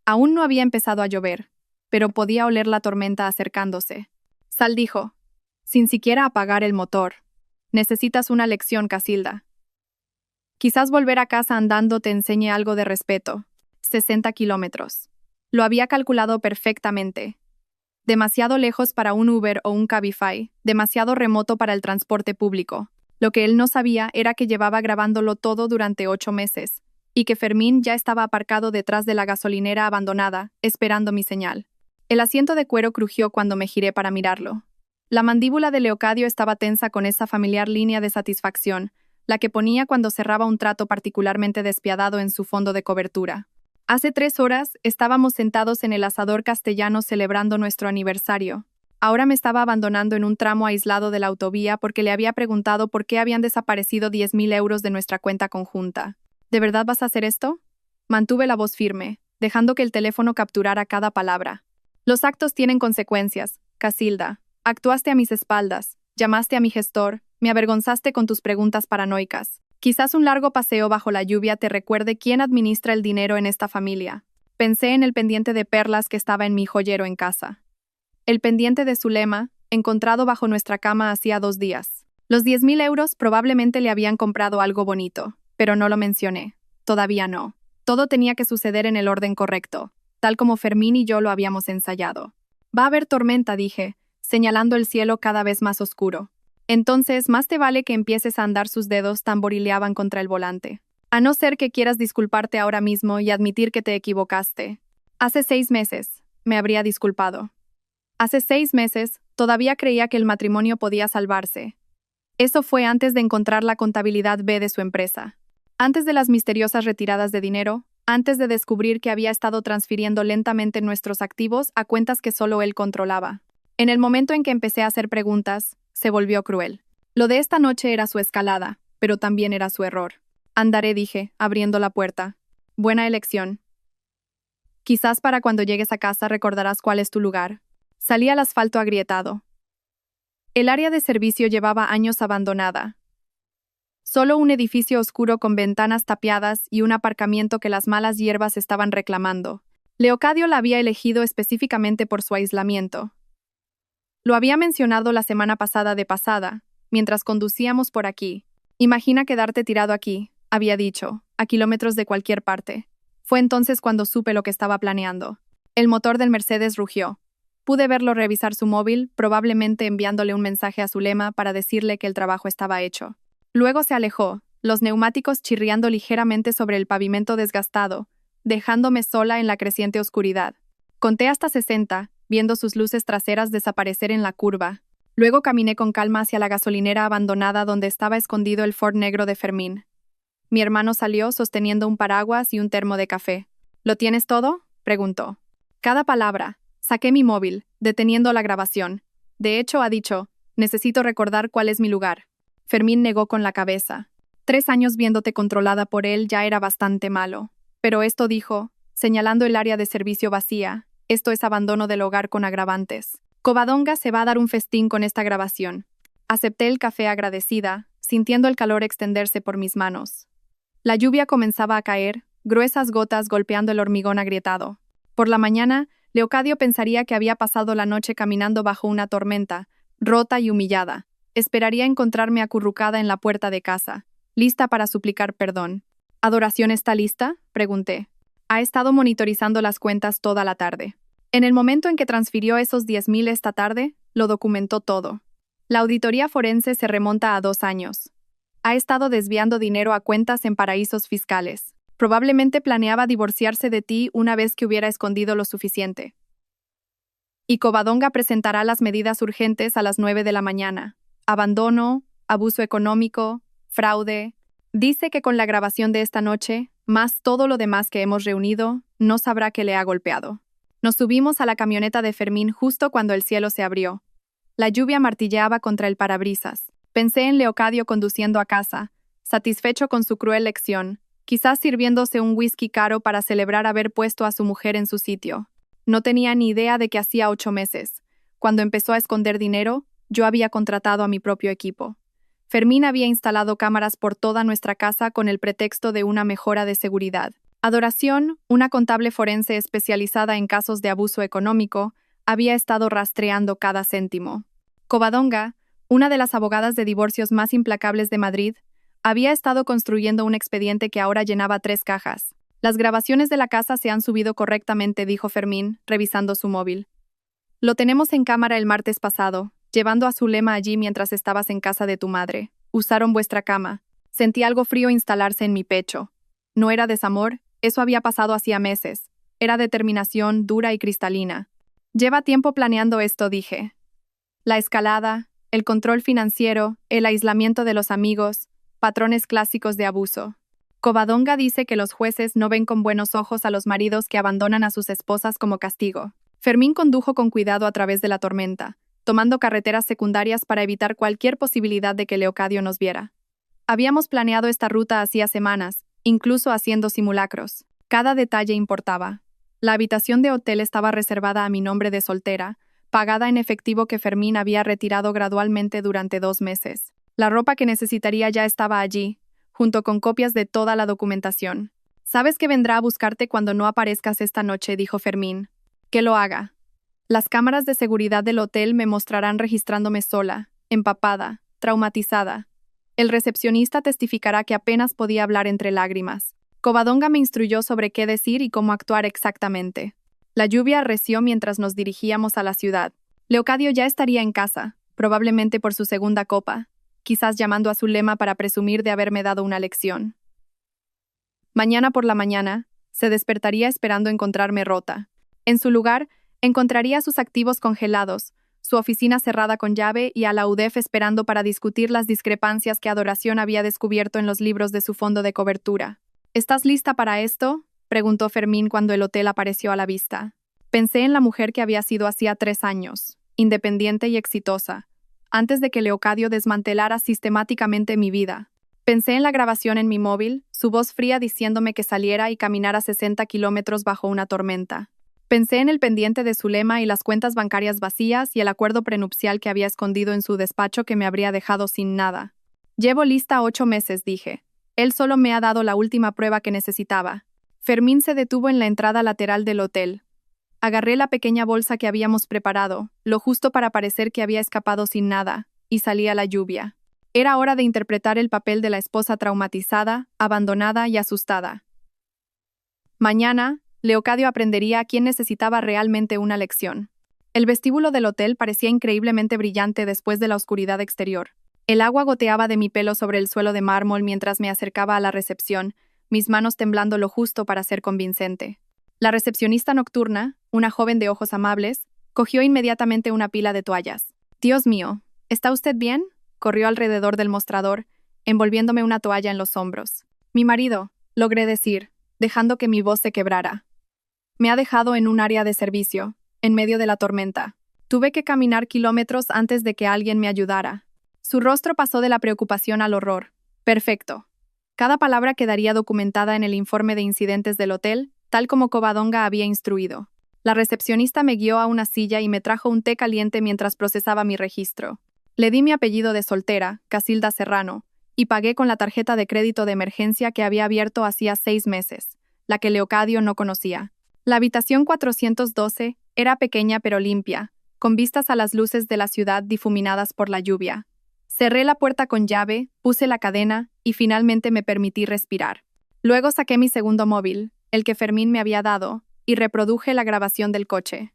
Aún no había empezado a llover, pero podía oler la tormenta acercándose. Sal dijo, sin siquiera apagar el motor. Necesitas una lección, Casilda. Quizás volver a casa andando te enseñe algo de respeto. 60 kilómetros. Lo había calculado perfectamente. Demasiado lejos para un Uber o un Cabify, demasiado remoto para el transporte público. Lo que él no sabía era que llevaba grabándolo todo durante 8 meses, y que Fermín ya estaba aparcado detrás de la gasolinera abandonada, esperando mi señal. El asiento de cuero crujió cuando me giré para mirarlo. La mandíbula de Leocadio estaba tensa con esa familiar línea de satisfacción, la que ponía cuando cerraba un trato particularmente despiadado en su fondo de cobertura. Hace 3 horas estábamos sentados en el asador castellano celebrando nuestro aniversario. Ahora me estaba abandonando en un tramo aislado de la autovía porque le había preguntado por qué habían desaparecido 10.000 euros de nuestra cuenta conjunta. ¿De verdad vas a hacer esto? Mantuve la voz firme, dejando que el teléfono capturara cada palabra. Los actos tienen consecuencias, Casilda. Actuaste a mis espaldas, llamaste a mi gestor, me avergonzaste con tus preguntas paranoicas. Quizás un largo paseo bajo la lluvia te recuerde quién administra el dinero en esta familia. Pensé en el pendiente de perlas que estaba en mi joyero en casa. El pendiente de Zulema, encontrado bajo nuestra cama hacía 2 días. Los 10.000 euros probablemente le habían comprado algo bonito, pero no lo mencioné. Todavía no. Todo tenía que suceder en el orden correcto, tal como Fermín y yo lo habíamos ensayado. Va a haber tormenta, dije, señalando el cielo cada vez más oscuro. Entonces, más te vale que empieces a andar. Sus dedos tamborileaban contra el volante. A no ser que quieras disculparte ahora mismo y admitir que te equivocaste. Hace 6 meses, me habría disculpado. Hace 6 meses, todavía creía que el matrimonio podía salvarse. Eso fue antes de encontrar la contabilidad B de su empresa. Antes de las misteriosas retiradas de dinero, antes de descubrir que había estado transfiriendo lentamente nuestros activos a cuentas que solo él controlaba. En el momento en que empecé a hacer preguntas, se volvió cruel. Lo de esta noche era su escalada, pero también era su error. Andaré, dije, abriendo la puerta. Buena elección. Quizás para cuando llegues a casa recordarás cuál es tu lugar. Salí al asfalto agrietado. El área de servicio llevaba años abandonada. Solo un edificio oscuro con ventanas tapiadas y un aparcamiento que las malas hierbas estaban reclamando. Leocadio la había elegido específicamente por su aislamiento. Lo había mencionado la semana pasada de pasada, mientras conducíamos por aquí. Imagina quedarte tirado aquí, había dicho, a kilómetros de cualquier parte. Fue entonces cuando supe lo que estaba planeando. El motor del Mercedes rugió. Pude verlo revisar su móvil, probablemente enviándole un mensaje a Zulema para decirle que el trabajo estaba hecho. Luego se alejó, los neumáticos chirriando ligeramente sobre el pavimento desgastado, dejándome sola en la creciente oscuridad. Conté hasta 60, viendo sus luces traseras desaparecer en la curva. Luego caminé con calma hacia la gasolinera abandonada donde estaba escondido el Ford negro de Fermín. Mi hermano salió sosteniendo un paraguas y un termo de café. ¿Lo tienes todo?, preguntó. Cada palabra. Saqué mi móvil, deteniendo la grabación. De hecho, ha dicho, necesito recordar cuál es mi lugar. Fermín negó con la cabeza. 3 años viéndote controlada por él ya era bastante malo. Pero esto, dijo, señalando el área de servicio vacía, esto es abandono del hogar con agravantes. Covadonga se va a dar un festín con esta grabación. Acepté el café agradecida, sintiendo el calor extenderse por mis manos. La lluvia comenzaba a caer, gruesas gotas golpeando el hormigón agrietado. Por la mañana, Leocadio pensaría que había pasado la noche caminando bajo una tormenta, rota y humillada. Esperaría encontrarme acurrucada en la puerta de casa, lista para suplicar perdón. ¿Adoración está lista?, pregunté. Ha estado monitorizando las cuentas toda la tarde. En el momento en que transfirió esos 10.000 esta tarde, lo documentó todo. La auditoría forense se remonta a 2 años. Ha estado desviando dinero a cuentas en paraísos fiscales. Probablemente planeaba divorciarse de ti una vez que hubiera escondido lo suficiente. Y Covadonga presentará las medidas urgentes a las 9 de la mañana. Abandono, abuso económico, fraude. Dice que con la grabación de esta noche, más todo lo demás que hemos reunido, no sabrá que le ha golpeado. Nos subimos a la camioneta de Fermín justo cuando el cielo se abrió. La lluvia martilleaba contra el parabrisas. Pensé en Leocadio conduciendo a casa, satisfecho con su cruel lección, quizás sirviéndose un whisky caro para celebrar haber puesto a su mujer en su sitio. No tenía ni idea de que hacía 8 meses, cuando empezó a esconder dinero, yo había contratado a mi propio equipo. Fermín había instalado cámaras por toda nuestra casa con el pretexto de una mejora de seguridad. Adoración, una contable forense especializada en casos de abuso económico, había estado rastreando cada céntimo. Covadonga, una de las abogadas de divorcios más implacables de Madrid, había estado construyendo un expediente que ahora llenaba 3 cajas. Las grabaciones de la casa se han subido correctamente, dijo Fermín, revisando su móvil. Lo tenemos en cámara el martes pasado, llevando a Zulema allí mientras estabas en casa de tu madre. Usaron vuestra cama. Sentí algo frío instalarse en mi pecho. No era desamor, eso había pasado hacía meses. Era determinación dura y cristalina. Lleva tiempo planeando esto, dije. La escalada, el control financiero, el aislamiento de los amigos, patrones clásicos de abuso. Covadonga dice que los jueces no ven con buenos ojos a los maridos que abandonan a sus esposas como castigo. Fermín condujo con cuidado a través de la tormenta, tomando carreteras secundarias para evitar cualquier posibilidad de que Leocadio nos viera. Habíamos planeado esta ruta hacía semanas, incluso haciendo simulacros. Cada detalle importaba. La habitación de hotel estaba reservada a mi nombre de soltera, pagada en efectivo que Fermín había retirado gradualmente durante 2 meses. La ropa que necesitaría ya estaba allí, junto con copias de toda la documentación. «Sabes que vendrá a buscarte cuando no aparezcas esta noche», dijo Fermín. «Que lo haga. Las cámaras de seguridad del hotel me mostrarán registrándome sola, empapada, traumatizada. El recepcionista testificará que apenas podía hablar entre lágrimas. Covadonga me instruyó sobre qué decir y cómo actuar exactamente. La lluvia arreció mientras nos dirigíamos a la ciudad. Leocadio ya estaría en casa, probablemente por su segunda copa, quizás llamando a Zulema para presumir de haberme dado una lección. Mañana por la mañana, se despertaría esperando encontrarme rota. En su lugar, encontraría sus activos congelados, su oficina cerrada con llave y a la UDEF esperando para discutir las discrepancias que Adoración había descubierto en los libros de su fondo de cobertura. «¿Estás lista para esto?», preguntó Fermín cuando el hotel apareció a la vista. Pensé en la mujer que había sido hacía 3 años, independiente y exitosa, antes de que Leocadio desmantelara sistemáticamente mi vida. Pensé en la grabación en mi móvil, su voz fría diciéndome que saliera y caminara 60 kilómetros bajo una tormenta. Pensé en el pendiente de Zulema y las cuentas bancarias vacías y el acuerdo prenupcial que había escondido en su despacho que me habría dejado sin nada. «Llevo lista 8 meses», dije. «Él solo me ha dado la última prueba que necesitaba». Fermín se detuvo en la entrada lateral del hotel. Agarré la pequeña bolsa que habíamos preparado, lo justo para parecer que había escapado sin nada, y salí a la lluvia. Era hora de interpretar el papel de la esposa traumatizada, abandonada y asustada. Mañana, Leocadio aprendería a quién necesitaba realmente una lección. El vestíbulo del hotel parecía increíblemente brillante después de la oscuridad exterior. El agua goteaba de mi pelo sobre el suelo de mármol mientras me acercaba a la recepción, mis manos temblando lo justo para ser convincente. La recepcionista nocturna, una joven de ojos amables, cogió inmediatamente una pila de toallas. «Dios mío, ¿está usted bien?», corrió alrededor del mostrador, envolviéndome una toalla en los hombros. «Mi marido», logré decir, dejando que mi voz se quebrara. «Me ha dejado en un área de servicio, en medio de la tormenta. Tuve que caminar kilómetros antes de que alguien me ayudara». Su rostro pasó de la preocupación al horror. «Perfecto. Cada palabra quedaría documentada en el informe de incidentes del hotel, tal como Covadonga había instruido». La recepcionista me guió a una silla y me trajo un té caliente mientras procesaba mi registro. Le di mi apellido de soltera, Casilda Serrano, y pagué con la tarjeta de crédito de emergencia que había abierto hacía 6 meses, la que Leocadio no conocía. La habitación 412 era pequeña pero limpia, con vistas a las luces de la ciudad difuminadas por la lluvia. Cerré la puerta con llave, puse la cadena y finalmente me permití respirar. Luego saqué mi segundo móvil, el que Fermín me había dado, y reproduje la grabación del coche.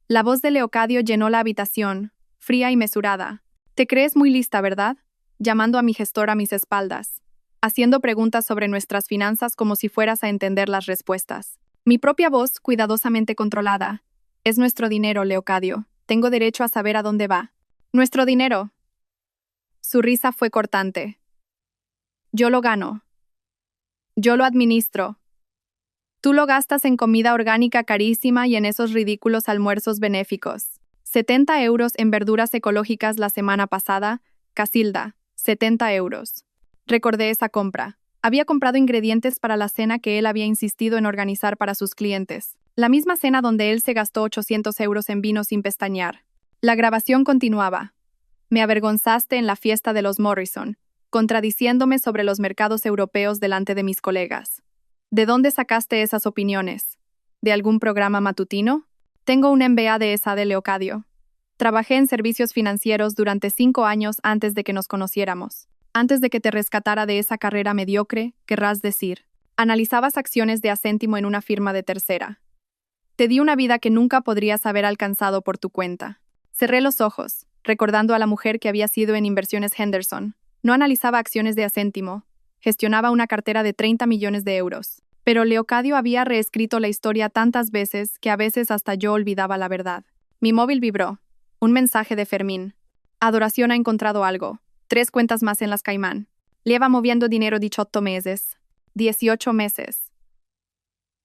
La voz de Leocadio llenó la habitación, fría y mesurada. «Te crees muy lista, ¿verdad?», llamando a mi gestor a mis espaldas, haciendo preguntas sobre nuestras finanzas como si fueras a entender las respuestas. Mi propia voz, cuidadosamente controlada. «Es nuestro dinero, Leocadio. Tengo derecho a saber a dónde va». «¿Nuestro dinero?». Su risa fue cortante. «Yo lo gano. Yo lo administro. Tú lo gastas en comida orgánica carísima y en esos ridículos almuerzos benéficos. 70 euros en verduras ecológicas la semana pasada, Casilda, 70 euros. Recordé esa compra. Había comprado ingredientes para la cena que él había insistido en organizar para sus clientes. La misma cena donde él se gastó 800 euros en vino sin pestañear. La grabación continuaba. «Me avergonzaste en la fiesta de los Morrison, contradiciéndome sobre los mercados europeos delante de mis colegas. ¿De dónde sacaste esas opiniones? ¿De algún programa matutino? Tengo un MBA de esa de Leocadio. Trabajé en servicios financieros durante 5 años antes de que nos conociéramos. Antes de que te rescatara de esa carrera mediocre, querrás decir. Analizabas acciones de a céntimo en una firma de tercera. Te di una vida que nunca podrías haber alcanzado por tu cuenta. Cerré los ojos, recordando a la mujer que había sido en Inversiones Henderson. No analizaba acciones de a céntimo. Gestionaba una cartera de 30 millones de euros. Pero Leocadio había reescrito la historia tantas veces que a veces hasta yo olvidaba la verdad. Mi móvil vibró. Un mensaje de Fermín. Adoración ha encontrado algo. 3 cuentas más en las Caimán. Lleva moviendo dinero 18 meses. 18 meses.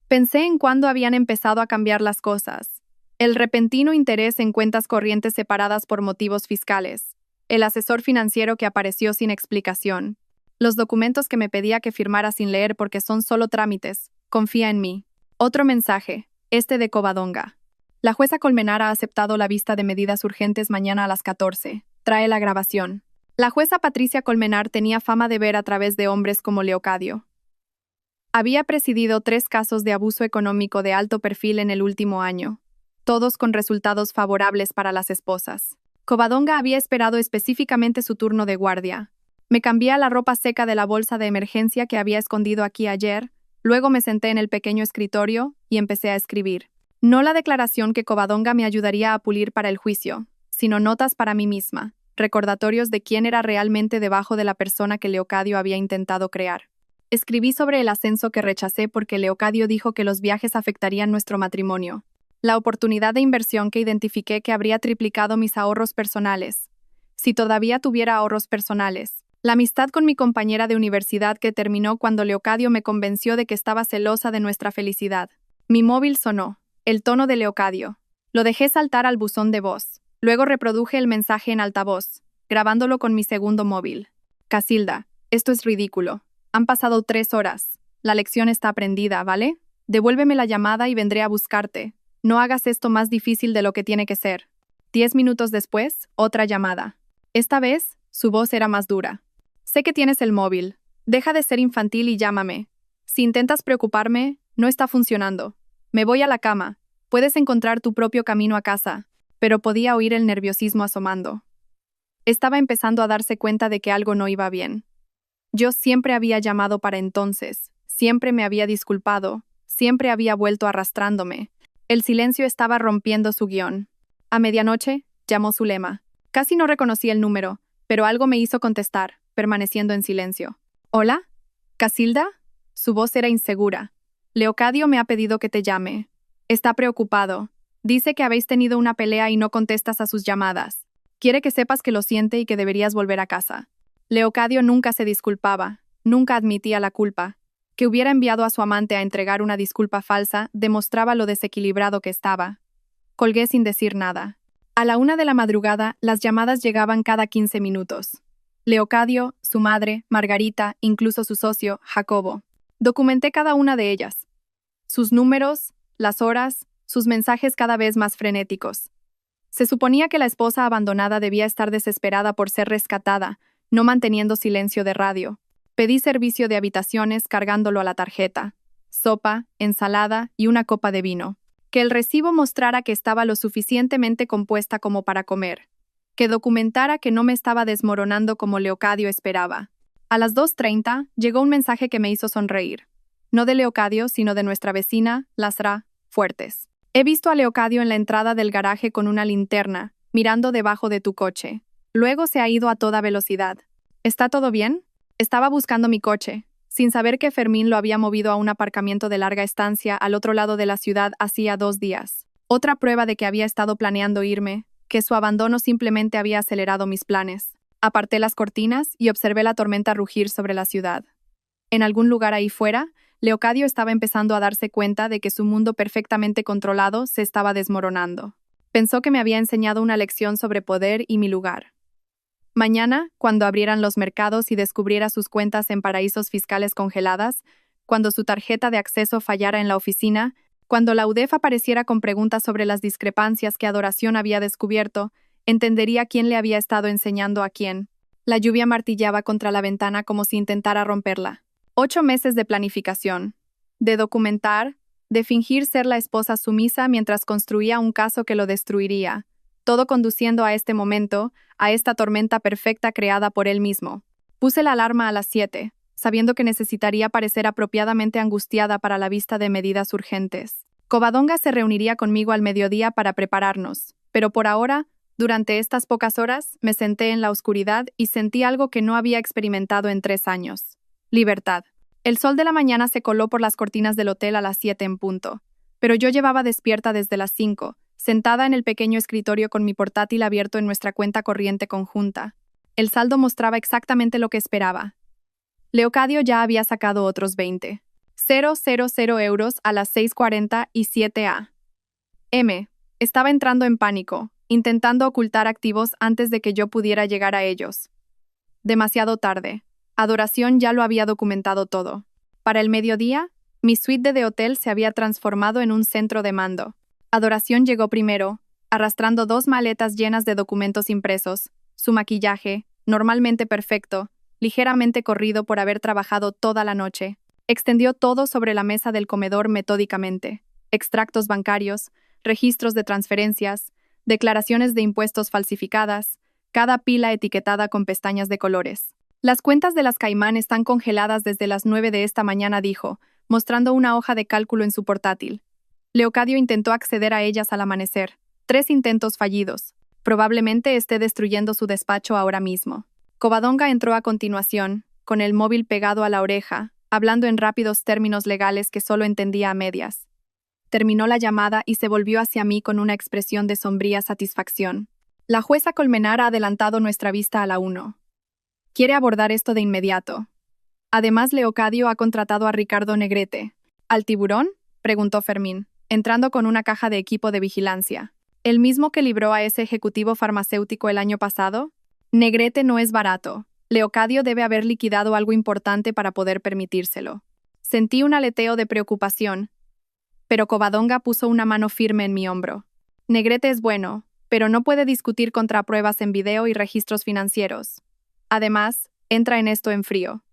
Pensé en cuándo habían empezado a cambiar las cosas. El repentino interés en cuentas corrientes separadas por motivos fiscales. El asesor financiero que apareció sin explicación. Los documentos que me pedía que firmara sin leer porque son solo trámites. Confía en mí. Otro mensaje. Este de Covadonga. La jueza Colmenar ha aceptado la vista de medidas urgentes mañana a las 14. Trae la grabación. La jueza Patricia Colmenar tenía fama de ver a través de hombres como Leocadio. Había presidido 3 casos de abuso económico de alto perfil en el último año, todos con resultados favorables para las esposas. Covadonga había esperado específicamente su turno de guardia. Me cambié a la ropa seca de la bolsa de emergencia que había escondido aquí ayer, luego me senté en el pequeño escritorio y empecé a escribir. No la declaración que Covadonga me ayudaría a pulir para el juicio, sino notas para mí misma, recordatorios de quién era realmente debajo de la persona que Leocadio había intentado crear. Escribí sobre el ascenso que rechacé porque Leocadio dijo que los viajes afectarían nuestro matrimonio. La oportunidad de inversión que identifiqué que habría triplicado mis ahorros personales. Si todavía tuviera ahorros personales. La amistad con mi compañera de universidad que terminó cuando Leocadio me convenció de que estaba celosa de nuestra felicidad. Mi móvil sonó. El tono de Leocadio. Lo dejé saltar al buzón de voz. Luego reproduje el mensaje en altavoz, grabándolo con mi segundo móvil. Casilda, esto es ridículo. Han pasado 3 horas. La lección está aprendida, ¿vale? Devuélveme la llamada y vendré a buscarte. No hagas esto más difícil de lo que tiene que ser. 10 minutos después, otra llamada. Esta vez, su voz era más dura. Sé que tienes el móvil. Deja de ser infantil y llámame. Si intentas preocuparme, no está funcionando. Me voy a la cama. Puedes encontrar tu propio camino a casa. Pero podía oír el nerviosismo asomando. Estaba empezando a darse cuenta de que algo no iba bien. Yo siempre había llamado para entonces, siempre me había disculpado, siempre había vuelto arrastrándome. El silencio estaba rompiendo su guión. A medianoche, llamó Zulema. Casi no reconocí el número, pero algo me hizo contestar, permaneciendo en silencio. ¿Hola? ¿Casilda? Su voz era insegura. Leocadio me ha pedido que te llame. Está preocupado. Dice que habéis tenido una pelea y no contestas a sus llamadas. Quiere que sepas que lo siente y que deberías volver a casa. Leocadio nunca se disculpaba, nunca admitía la culpa. Que hubiera enviado a su amante a entregar una disculpa falsa demostraba lo desequilibrado que estaba. Colgué sin decir nada. A la 1 de la madrugada, las llamadas llegaban cada 15 minutos. Leocadio, su madre, Margarita, incluso su socio, Jacobo. Documenté cada una de ellas. Sus números, las horas, sus mensajes cada vez más frenéticos. Se suponía que la esposa abandonada debía estar desesperada por ser rescatada, no manteniendo silencio de radio. Pedí servicio de habitaciones cargándolo a la tarjeta. Sopa, ensalada y una copa de vino. Que el recibo mostrara que estaba lo suficientemente compuesta como para comer. Que documentara que no me estaba desmoronando como Leocadio esperaba. A las 2:30 llegó un mensaje que me hizo sonreír. No de Leocadio, sino de nuestra vecina, Lasra Fuertes. He visto a Leocadio en la entrada del garaje con una linterna, mirando debajo de tu coche. Luego se ha ido a toda velocidad. ¿Está todo bien? Estaba buscando mi coche, sin saber que Fermín lo había movido a un aparcamiento de larga estancia al otro lado de la ciudad hacía 2 días. Otra prueba de que había estado planeando irme, que su abandono simplemente había acelerado mis planes. Aparté las cortinas y observé la tormenta rugir sobre la ciudad. En algún lugar ahí fuera, Leocadio estaba empezando a darse cuenta de que su mundo perfectamente controlado se estaba desmoronando. Pensó que me había enseñado una lección sobre poder y mi lugar. Mañana, cuando abrieran los mercados y descubriera sus cuentas en paraísos fiscales congeladas, cuando su tarjeta de acceso fallara en la oficina, cuando la UDEF apareciera con preguntas sobre las discrepancias que Adoración había descubierto, entendería quién le había estado enseñando a quién. La lluvia martillaba contra la ventana como si intentara romperla. 8 meses de planificación. de documentar, de fingir ser la esposa sumisa mientras construía un caso que lo destruiría, todo conduciendo a este momento, a esta tormenta perfecta creada por él mismo. Puse la alarma a las 7, sabiendo que necesitaría parecer apropiadamente angustiada para la vista de medidas urgentes. Covadonga se reuniría conmigo al mediodía para prepararnos, pero por ahora, durante estas pocas horas, me senté en la oscuridad y sentí algo que no había experimentado en 3 años. Libertad. El sol de la mañana se coló por las cortinas del hotel a las 7 en punto, pero yo llevaba despierta desde las 5, sentada en el pequeño escritorio con mi portátil abierto en nuestra cuenta corriente conjunta. El saldo mostraba exactamente lo que esperaba. Leocadio ya había sacado otros 20,000 euros a las 6:47 a.m. Estaba entrando en pánico, intentando ocultar activos antes de que yo pudiera llegar a ellos. Demasiado tarde. Adoración ya lo había documentado todo. Para el mediodía, mi suite de hotel se había transformado en un centro de mando. Adoración llegó primero, arrastrando 2 maletas llenas de documentos impresos, su maquillaje, normalmente perfecto, ligeramente corrido por haber trabajado toda la noche. Extendió todo sobre la mesa del comedor metódicamente. Extractos bancarios, registros de transferencias, declaraciones de impuestos falsificadas, cada pila etiquetada con pestañas de colores. Las cuentas de las Caimán están congeladas desde las 9 de esta mañana, dijo, mostrando una hoja de cálculo en su portátil. Leocadio intentó acceder a ellas al amanecer. 3 intentos fallidos. Probablemente esté destruyendo su despacho ahora mismo. Covadonga entró a continuación, con el móvil pegado a la oreja, hablando en rápidos términos legales que solo entendía a medias. Terminó la llamada y se volvió hacia mí con una expresión de sombría satisfacción. La jueza Colmenar ha adelantado nuestra vista a la 1. Quiere abordar esto de inmediato. Además, Leocadio ha contratado a Ricardo Negrete. ¿Al tiburón?, preguntó Fermín, entrando con una caja de equipo de vigilancia. ¿El mismo que libró a ese ejecutivo farmacéutico el año pasado? Negrete no es barato. Leocadio debe haber liquidado algo importante para poder permitírselo. Sentí un aleteo de preocupación, pero Covadonga puso una mano firme en mi hombro. Negrete es bueno, pero no puede discutir contra pruebas en video y registros financieros. Además, entra en esto en frío.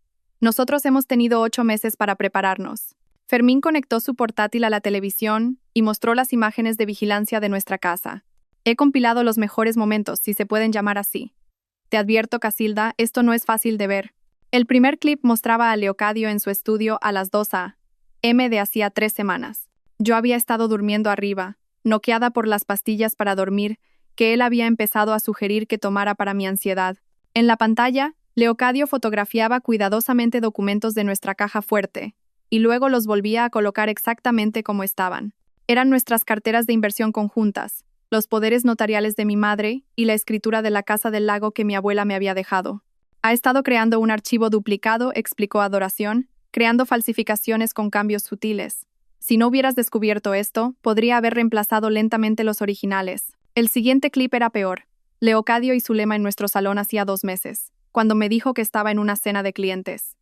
Nosotros hemos tenido 8 meses para prepararnos. Fermín conectó su portátil a la televisión y mostró las imágenes de vigilancia de nuestra casa. He compilado los mejores momentos, si se pueden llamar así. Te advierto, Casilda, esto no es fácil de ver. El primer clip mostraba a Leocadio en su estudio a las 2 a.m. de hacía 3 semanas. Yo había estado durmiendo arriba, noqueada por las pastillas para dormir que él había empezado a sugerir que tomara para mi ansiedad. En la pantalla, Leocadio fotografiaba cuidadosamente documentos de nuestra caja fuerte, y luego los volvía a colocar exactamente como estaban. Eran nuestras carteras de inversión conjuntas, los poderes notariales de mi madre y la escritura de la Casa del Lago que mi abuela me había dejado. Ha estado creando un archivo duplicado, explicó Adoración, creando falsificaciones con cambios sutiles. Si no hubieras descubierto esto, podría haber reemplazado lentamente los originales. El siguiente clip era peor. Leocadio y Zulema en nuestro salón hacía 2 meses, cuando me dijo que estaba en una cena de clientes.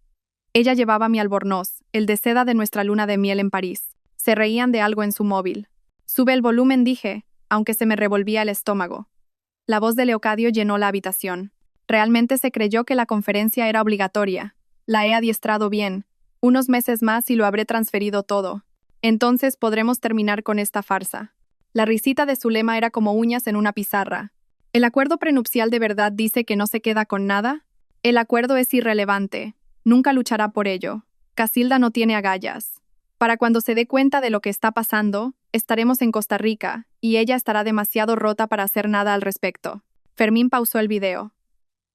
Ella llevaba mi albornoz, el de seda de nuestra luna de miel en París. Se reían de algo en su móvil. Sube el volumen, dije, aunque se me revolvía el estómago. La voz de Leocadio llenó la habitación. Realmente se creyó que la conferencia era obligatoria. La he adiestrado bien. Unos meses más y lo habré transferido todo. Entonces podremos terminar con esta farsa. La risita de Zulema era como uñas en una pizarra. ¿El acuerdo prenupcial de verdad dice que no se queda con nada? El acuerdo es irrelevante. Nunca luchará por ello. Casilda no tiene agallas. Para cuando se dé cuenta de lo que está pasando, estaremos en Costa Rica, y ella estará demasiado rota para hacer nada al respecto. Fermín pausó el video.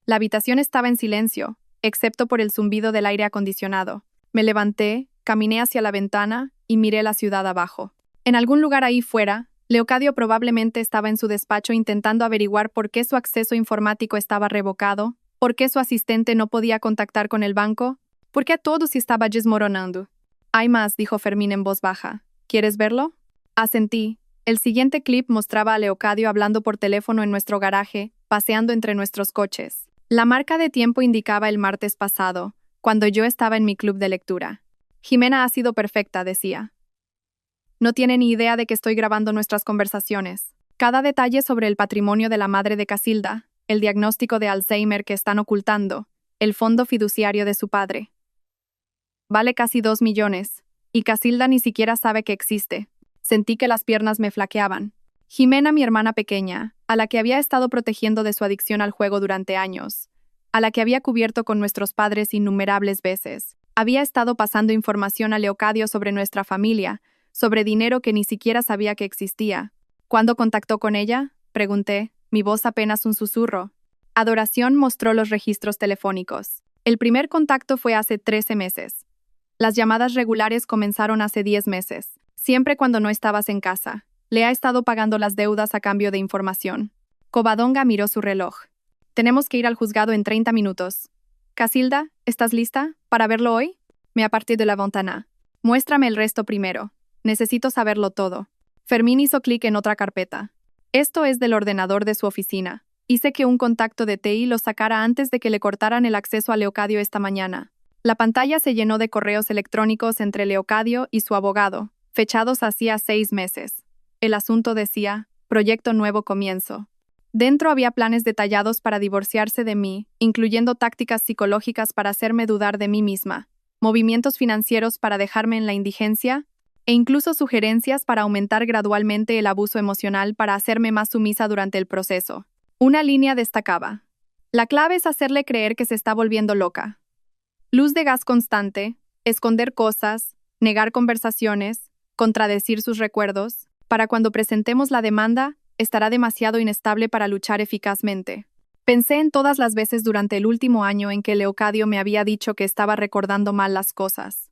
La habitación estaba en silencio, excepto por el zumbido del aire acondicionado. Me levanté, caminé hacia la ventana y miré la ciudad abajo. En algún lugar ahí fuera, Leocadio probablemente estaba en su despacho intentando averiguar por qué su acceso informático estaba revocado, por qué su asistente no podía contactar con el banco, por qué todo se estaba desmoronando. Hay más, dijo Fermín en voz baja. ¿Quieres verlo? Asentí. El siguiente clip mostraba a Leocadio hablando por teléfono en nuestro garaje, paseando entre nuestros coches. La marca de tiempo indicaba el martes pasado, cuando yo estaba en mi club de lectura. Jimena ha sido perfecta, decía. No tiene ni idea de que estoy grabando nuestras conversaciones. Cada detalle sobre el patrimonio de la madre de Casilda, el diagnóstico de Alzheimer que están ocultando, el fondo fiduciario de su padre. Vale casi 2 millones. Y Casilda ni siquiera sabe que existe. Sentí que las piernas me flaqueaban. Jimena, mi hermana pequeña, a la que había estado protegiendo de su adicción al juego durante años, a la que había cubierto con nuestros padres innumerables veces, había estado pasando información a Leocadio sobre nuestra familia, sobre dinero que ni siquiera sabía que existía. ¿Cuándo contactó con ella?, pregunté, mi voz apenas un susurro. Adoración mostró los registros telefónicos. El primer contacto fue hace 13 meses. Las llamadas regulares comenzaron hace 10 meses, siempre cuando no estabas en casa. Le ha estado pagando las deudas a cambio de información. Covadonga miró su reloj. Tenemos que ir al juzgado en 30 minutos. Casilda, ¿estás lista para verlo hoy? Me aparté de la ventana. Muéstrame el resto primero. Necesito saberlo todo. Fermín hizo clic en otra carpeta. Esto es del ordenador de su oficina. Hice que un contacto de TI lo sacara antes de que le cortaran el acceso a Leocadio esta mañana. La pantalla se llenó de correos electrónicos entre Leocadio y su abogado, fechados hacía 6 meses. El asunto decía, Proyecto Nuevo Comienzo. Dentro había planes detallados para divorciarse de mí, incluyendo tácticas psicológicas para hacerme dudar de mí misma, movimientos financieros para dejarme en la indigencia, e incluso sugerencias para aumentar gradualmente el abuso emocional para hacerme más sumisa durante el proceso. Una línea destacaba. La clave es hacerle creer que se está volviendo loca. Luz de gas constante, esconder cosas, negar conversaciones, contradecir sus recuerdos. Para cuando presentemos la demanda, estará demasiado inestable para luchar eficazmente. Pensé en todas las veces durante el último año en que Leocadio me había dicho que estaba recordando mal las cosas.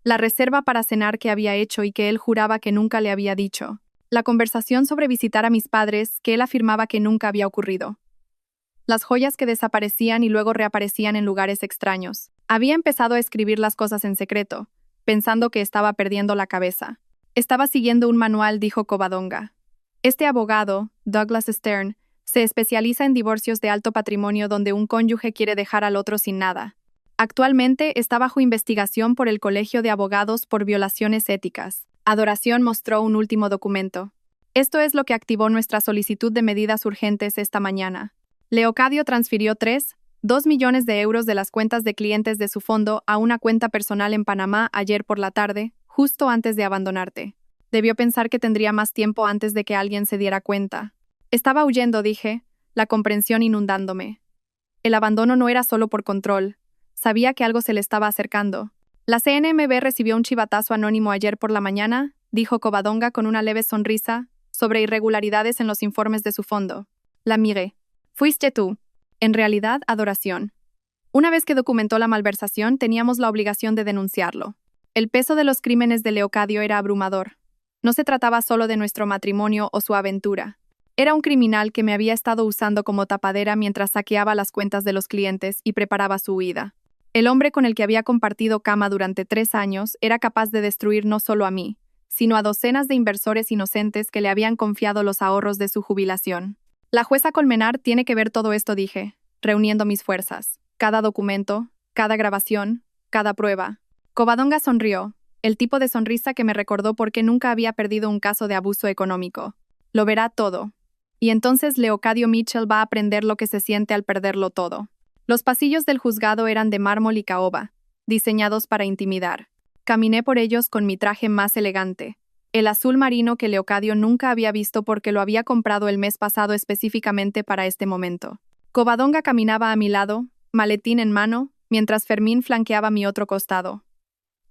La reserva para cenar que había hecho y que él juraba que nunca le había dicho. La conversación sobre visitar a mis padres que él afirmaba que nunca había ocurrido. Las joyas que desaparecían y luego reaparecían en lugares extraños. Había empezado a escribir las cosas en secreto, pensando que estaba perdiendo la cabeza. Estaba siguiendo un manual, dijo Covadonga. Este abogado, Douglas Stern, se especializa en divorcios de alto patrimonio donde un cónyuge quiere dejar al otro sin nada. Actualmente está bajo investigación por el Colegio de Abogados por violaciones éticas. Adoración mostró un último documento. Esto es lo que activó nuestra solicitud de medidas urgentes esta mañana. Leocadio transfirió 2 millones de euros de las cuentas de clientes de su fondo a una cuenta personal en Panamá ayer por la tarde, justo antes de abandonarte. Debió pensar que tendría más tiempo antes de que alguien se diera cuenta. Estaba huyendo, dije, la comprensión inundándome. El abandono no era solo por control. Sabía que algo se le estaba acercando. La CNMV recibió un chivatazo anónimo ayer por la mañana, dijo Covadonga con una leve sonrisa, sobre irregularidades en los informes de su fondo. La miré. Fuiste tú. En realidad, Adoración. Una vez que documentó la malversación, teníamos la obligación de denunciarlo. El peso de los crímenes de Leocadio era abrumador. No se trataba solo de nuestro matrimonio o su aventura. Era un criminal que me había estado usando como tapadera mientras saqueaba las cuentas de los clientes y preparaba su huida. El hombre con el que había compartido cama durante 3 años era capaz de destruir no solo a mí, sino a docenas de inversores inocentes que le habían confiado los ahorros de su jubilación. La jueza Colmenar tiene que ver todo esto, dije, reuniendo mis fuerzas. Cada documento, cada grabación, cada prueba. Covadonga sonrió, el tipo de sonrisa que me recordó por qué nunca había perdido un caso de abuso económico. Lo verá todo. Y entonces Leocadio Mitchell va a aprender lo que se siente al perderlo todo. Los pasillos del juzgado eran de mármol y caoba, diseñados para intimidar. Caminé por ellos con mi traje más elegante, el azul marino que Leocadio nunca había visto porque lo había comprado el mes pasado específicamente para este momento. Covadonga caminaba a mi lado, maletín en mano, mientras Fermín flanqueaba mi otro costado.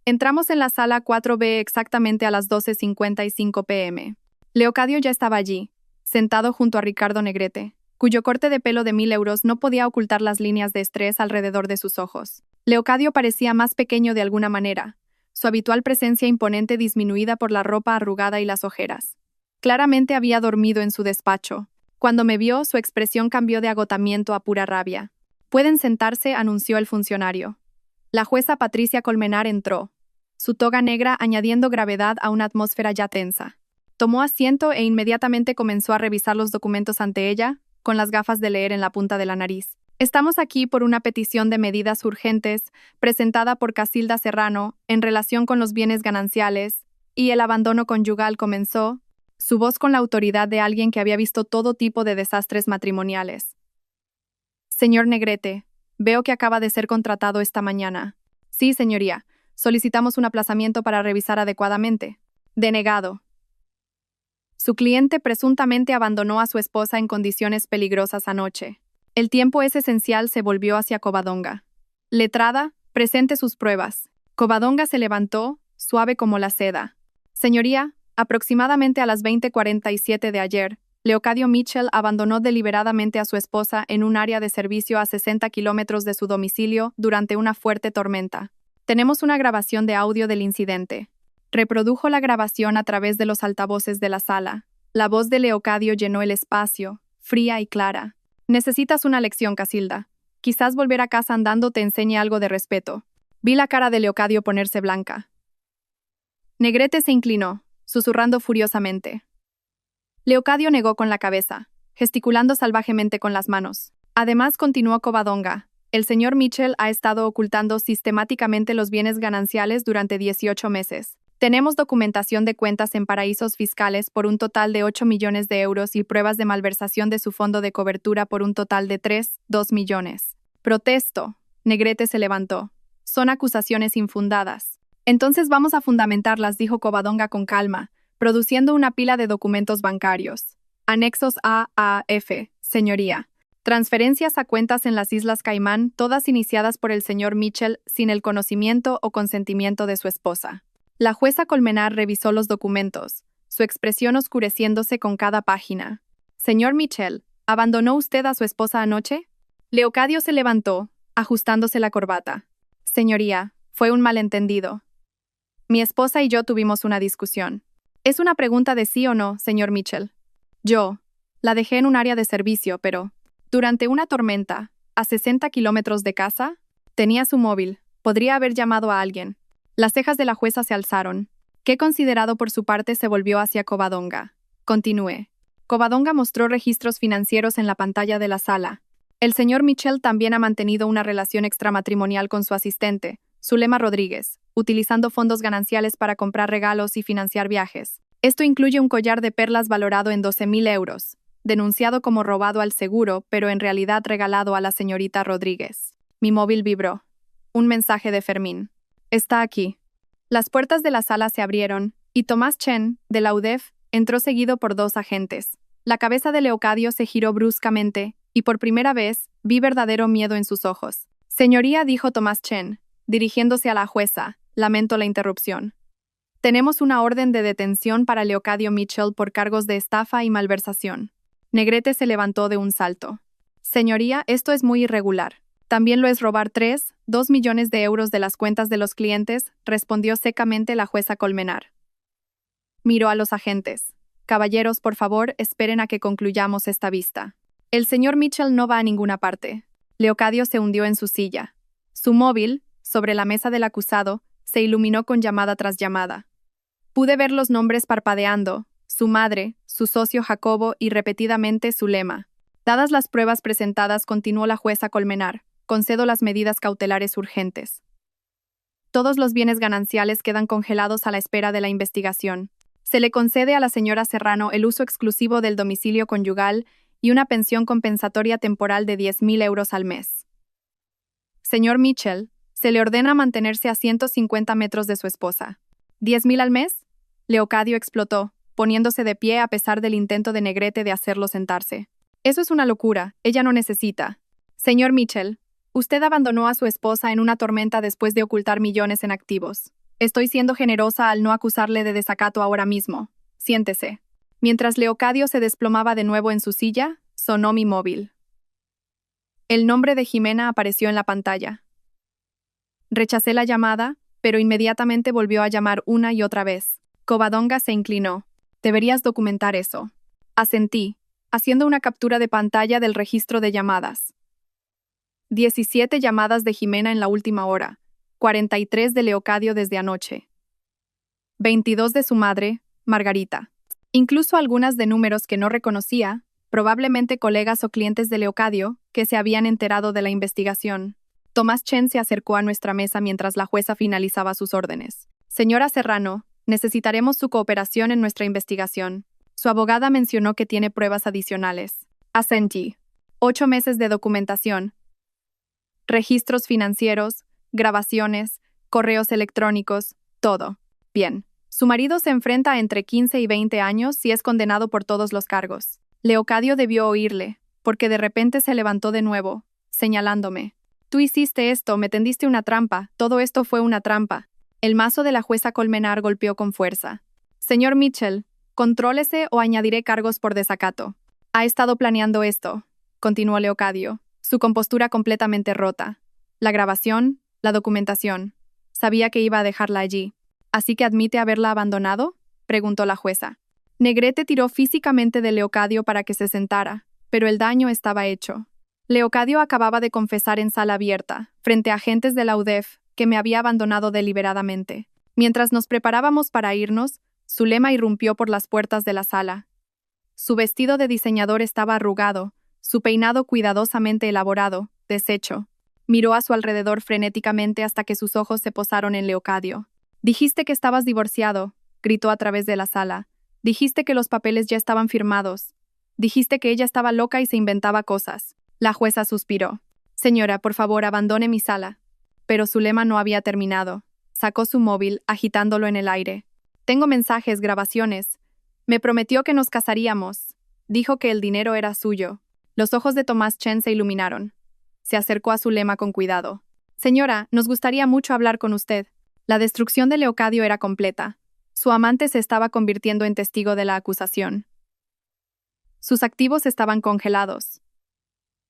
Entramos en la sala 4B exactamente a las 12:55 p.m. Leocadio ya estaba allí, sentado junto a Ricardo Negrete, cuyo corte de pelo de 1.000 euros no podía ocultar las líneas de estrés alrededor de sus ojos. Leocadio parecía más pequeño de alguna manera, su habitual presencia imponente disminuida por la ropa arrugada y las ojeras. Claramente había dormido en su despacho. Cuando me vio, su expresión cambió de agotamiento a pura rabia. «Pueden sentarse», anunció el funcionario. La jueza Patricia Colmenar entró, su toga negra añadiendo gravedad a una atmósfera ya tensa. Tomó asiento e inmediatamente comenzó a revisar los documentos ante ella, con las gafas de leer en la punta de la nariz. Estamos aquí por una petición de medidas urgentes presentada por Casilda Serrano en relación con los bienes gananciales y el abandono conyugal, comenzó, su voz con la autoridad de alguien que había visto todo tipo de desastres matrimoniales. Señor Negrete, veo que acaba de ser contratado esta mañana. Sí, señoría. Solicitamos un aplazamiento para revisar adecuadamente. Denegado. Su cliente presuntamente abandonó a su esposa en condiciones peligrosas anoche. El tiempo es esencial, se volvió hacia Covadonga. Letrada, presente sus pruebas. Covadonga se levantó, suave como la seda. Señoría, aproximadamente a las 20:47 de ayer, Leocadio Mitchell abandonó deliberadamente a su esposa en un área de servicio a 60 kilómetros de su domicilio durante una fuerte tormenta. Tenemos una grabación de audio del incidente. Reprodujo la grabación a través de los altavoces de la sala. La voz de Leocadio llenó el espacio, fría y clara. Necesitas una lección, Casilda. Quizás volver a casa andando te enseñe algo de respeto. Vi la cara de Leocadio ponerse blanca. Negrete se inclinó, susurrando furiosamente. Leocadio negó con la cabeza, gesticulando salvajemente con las manos. Además, continuó Covadonga, el señor Mitchell ha estado ocultando sistemáticamente los bienes gananciales durante 18 meses. Tenemos documentación de cuentas en paraísos fiscales por un total de 8 millones de euros y pruebas de malversación de su fondo de cobertura por un total de 2 millones. Protesto. Negrete se levantó. Son acusaciones infundadas. Entonces vamos a fundamentarlas, dijo Covadonga con calma, produciendo una pila de documentos bancarios. Anexos A a F, señoría. Transferencias a cuentas en las Islas Caimán, todas iniciadas por el señor Mitchell sin el conocimiento o consentimiento de su esposa. La jueza Colmenar revisó los documentos, su expresión oscureciéndose con cada página. Señor Mitchell, ¿abandonó usted a su esposa anoche? Leocadio se levantó, ajustándose la corbata. Señoría, fue un malentendido. Mi esposa y yo tuvimos una discusión. Es una pregunta de sí o no, señor Mitchell. Yo la dejé en un área de servicio, pero durante una tormenta, a 60 kilómetros de casa, tenía su móvil. Podría haber llamado a alguien. Las cejas de la jueza se alzaron. Qué considerado por su parte se volvió hacia Covadonga. Continué. Covadonga mostró registros financieros en la pantalla de la sala. El señor Mitchell también ha mantenido una relación extramatrimonial con su asistente, Zulema Rodríguez, utilizando fondos gananciales para comprar regalos y financiar viajes. Esto incluye un collar de perlas valorado en 12.000 euros, denunciado como robado al seguro, pero en realidad regalado a la señorita Rodríguez. Mi móvil vibró. Un mensaje de Fermín. Está aquí. Las puertas de la sala se abrieron, y Tomás Chen, de la UDEF, entró seguido por 2 agentes. La cabeza de Leocadio se giró bruscamente, y por primera vez, vi verdadero miedo en sus ojos. Señoría, dijo Tomás Chen, dirigiéndose a la jueza, lamento la interrupción. Tenemos una orden de detención para Leocadio Mitchell por cargos de estafa y malversación. Negrete se levantó de un salto. Señoría, esto es muy irregular. También lo es robar 2 millones de euros de las cuentas de los clientes, respondió secamente la jueza Colmenar. Miró a los agentes. Caballeros, por favor, esperen a que concluyamos esta vista. El señor Mitchell no va a ninguna parte. Leocadio se hundió en su silla. Su móvil, sobre la mesa del acusado, se iluminó con llamada tras llamada. Pude ver los nombres parpadeando, su madre, su socio Jacobo y repetidamente Zulema. Dadas las pruebas presentadas, continuó la jueza Colmenar, concedo las medidas cautelares urgentes. Todos los bienes gananciales quedan congelados a la espera de la investigación. Se le concede a la señora Serrano el uso exclusivo del domicilio conyugal y una pensión compensatoria temporal de 10.000 euros al mes. Señor Mitchell, se le ordena mantenerse a 150 metros de su esposa. ¿10.000 al mes? Leocadio explotó, poniéndose de pie a pesar del intento de Negrete de hacerlo sentarse. Eso es una locura, ella no necesita. Señor Mitchell, usted abandonó a su esposa en una tormenta después de ocultar millones en activos. Estoy siendo generosa al no acusarle de desacato ahora mismo. Siéntese. Mientras Leocadio se desplomaba de nuevo en su silla, sonó mi móvil. El nombre de Jimena apareció en la pantalla. Rechacé la llamada, pero inmediatamente volvió a llamar una y otra vez. Covadonga se inclinó. Deberías documentar eso. Asentí, haciendo una captura de pantalla del registro de llamadas. 17 llamadas de Jimena en la última hora, 43 de Leocadio desde anoche. 22 de su madre, Margarita. Incluso algunas de números que no reconocía, probablemente colegas o clientes de Leocadio, que se habían enterado de la investigación. Tomás Chen se acercó a nuestra mesa mientras la jueza finalizaba sus órdenes. Señora Serrano, necesitaremos su cooperación en nuestra investigación. Su abogada mencionó que tiene pruebas adicionales. Asentí. 8 meses de documentación. Registros financieros, grabaciones, correos electrónicos, todo. Bien. Su marido se enfrenta a entre 15 y 20 años y es condenado por todos los cargos. Leocadio debió oírle, porque de repente se levantó de nuevo, señalándome. Tú hiciste esto, me tendiste una trampa, todo esto fue una trampa. El mazo de la jueza Colmenar golpeó con fuerza. Señor Mitchell, contrólese o añadiré cargos por desacato. Ha estado planeando esto, continuó Leocadio, su compostura completamente rota. La grabación, la documentación. Sabía que iba a dejarla allí. ¿Así que admite haberla abandonado?, preguntó la jueza. Negrete tiró físicamente de Leocadio para que se sentara, pero el daño estaba hecho. Leocadio acababa de confesar en sala abierta, frente a agentes de la UDEF, que me había abandonado deliberadamente. Mientras nos preparábamos para irnos, Zulema irrumpió por las puertas de la sala. Su vestido de diseñador estaba arrugado, su peinado cuidadosamente elaborado, deshecho. Miró a su alrededor frenéticamente hasta que sus ojos se posaron en Leocadio. Dijiste que estabas divorciado, gritó a través de la sala. Dijiste que los papeles ya estaban firmados. Dijiste que ella estaba loca y se inventaba cosas. La jueza suspiró. Señora, por favor, abandone mi sala. Pero Zulema no había terminado. Sacó su móvil, agitándolo en el aire. Tengo mensajes, grabaciones. Me prometió que nos casaríamos. Dijo que el dinero era suyo. Los ojos de Tomás Chen se iluminaron. Se acercó a Zulema con cuidado. Señora, nos gustaría mucho hablar con usted. La destrucción de Leocadio era completa. Su amante se estaba convirtiendo en testigo de la acusación. Sus activos estaban congelados.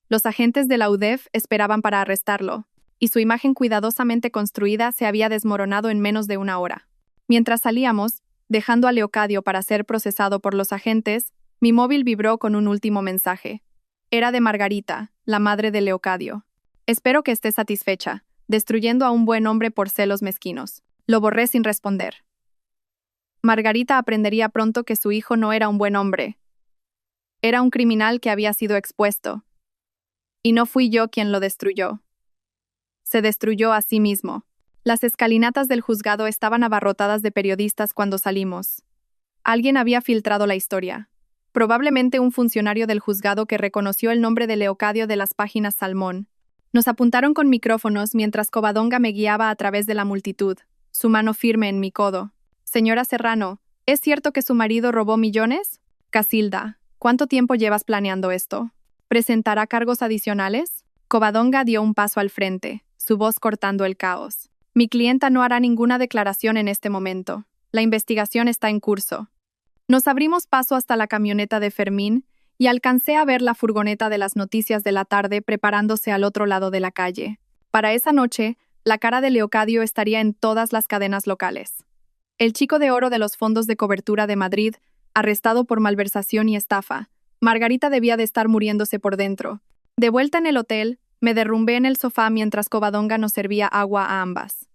Los agentes de la UDEF esperaban para arrestarlo, y su imagen cuidadosamente construida se había desmoronado en menos de una hora. Mientras salíamos, dejando a Leocadio para ser procesado por los agentes, mi móvil vibró con un último mensaje. Era de Margarita, la madre de Leocadio. Espero que esté satisfecha, destruyendo a un buen hombre por celos mezquinos. Lo borré sin responder. Margarita aprendería pronto que su hijo no era un buen hombre. Era un criminal que había sido expuesto. Y no fui yo quien lo destruyó. Se destruyó a sí mismo. Las escalinatas del juzgado estaban abarrotadas de periodistas cuando salimos. Alguien había filtrado la historia. Probablemente un funcionario del juzgado que reconoció el nombre de Leocadio de las páginas Salmón. Nos apuntaron con micrófonos mientras Covadonga me guiaba a través de la multitud, su mano firme en mi codo. Señora Serrano, ¿es cierto que su marido robó millones? Casilda, ¿cuánto tiempo llevas planeando esto? ¿Presentará cargos adicionales? Covadonga dio un paso al frente, su voz cortando el caos. Mi clienta no hará ninguna declaración en este momento. La investigación está en curso. Nos abrimos paso hasta la camioneta de Fermín y alcancé a ver la furgoneta de las noticias de la tarde preparándose al otro lado de la calle. Para esa noche, la cara de Leocadio estaría en todas las cadenas locales. El chico de oro de los fondos de cobertura de Madrid, arrestado por malversación y estafa. Margarita debía de estar muriéndose por dentro. De vuelta en el hotel, me derrumbé en el sofá mientras Covadonga nos servía agua a ambas.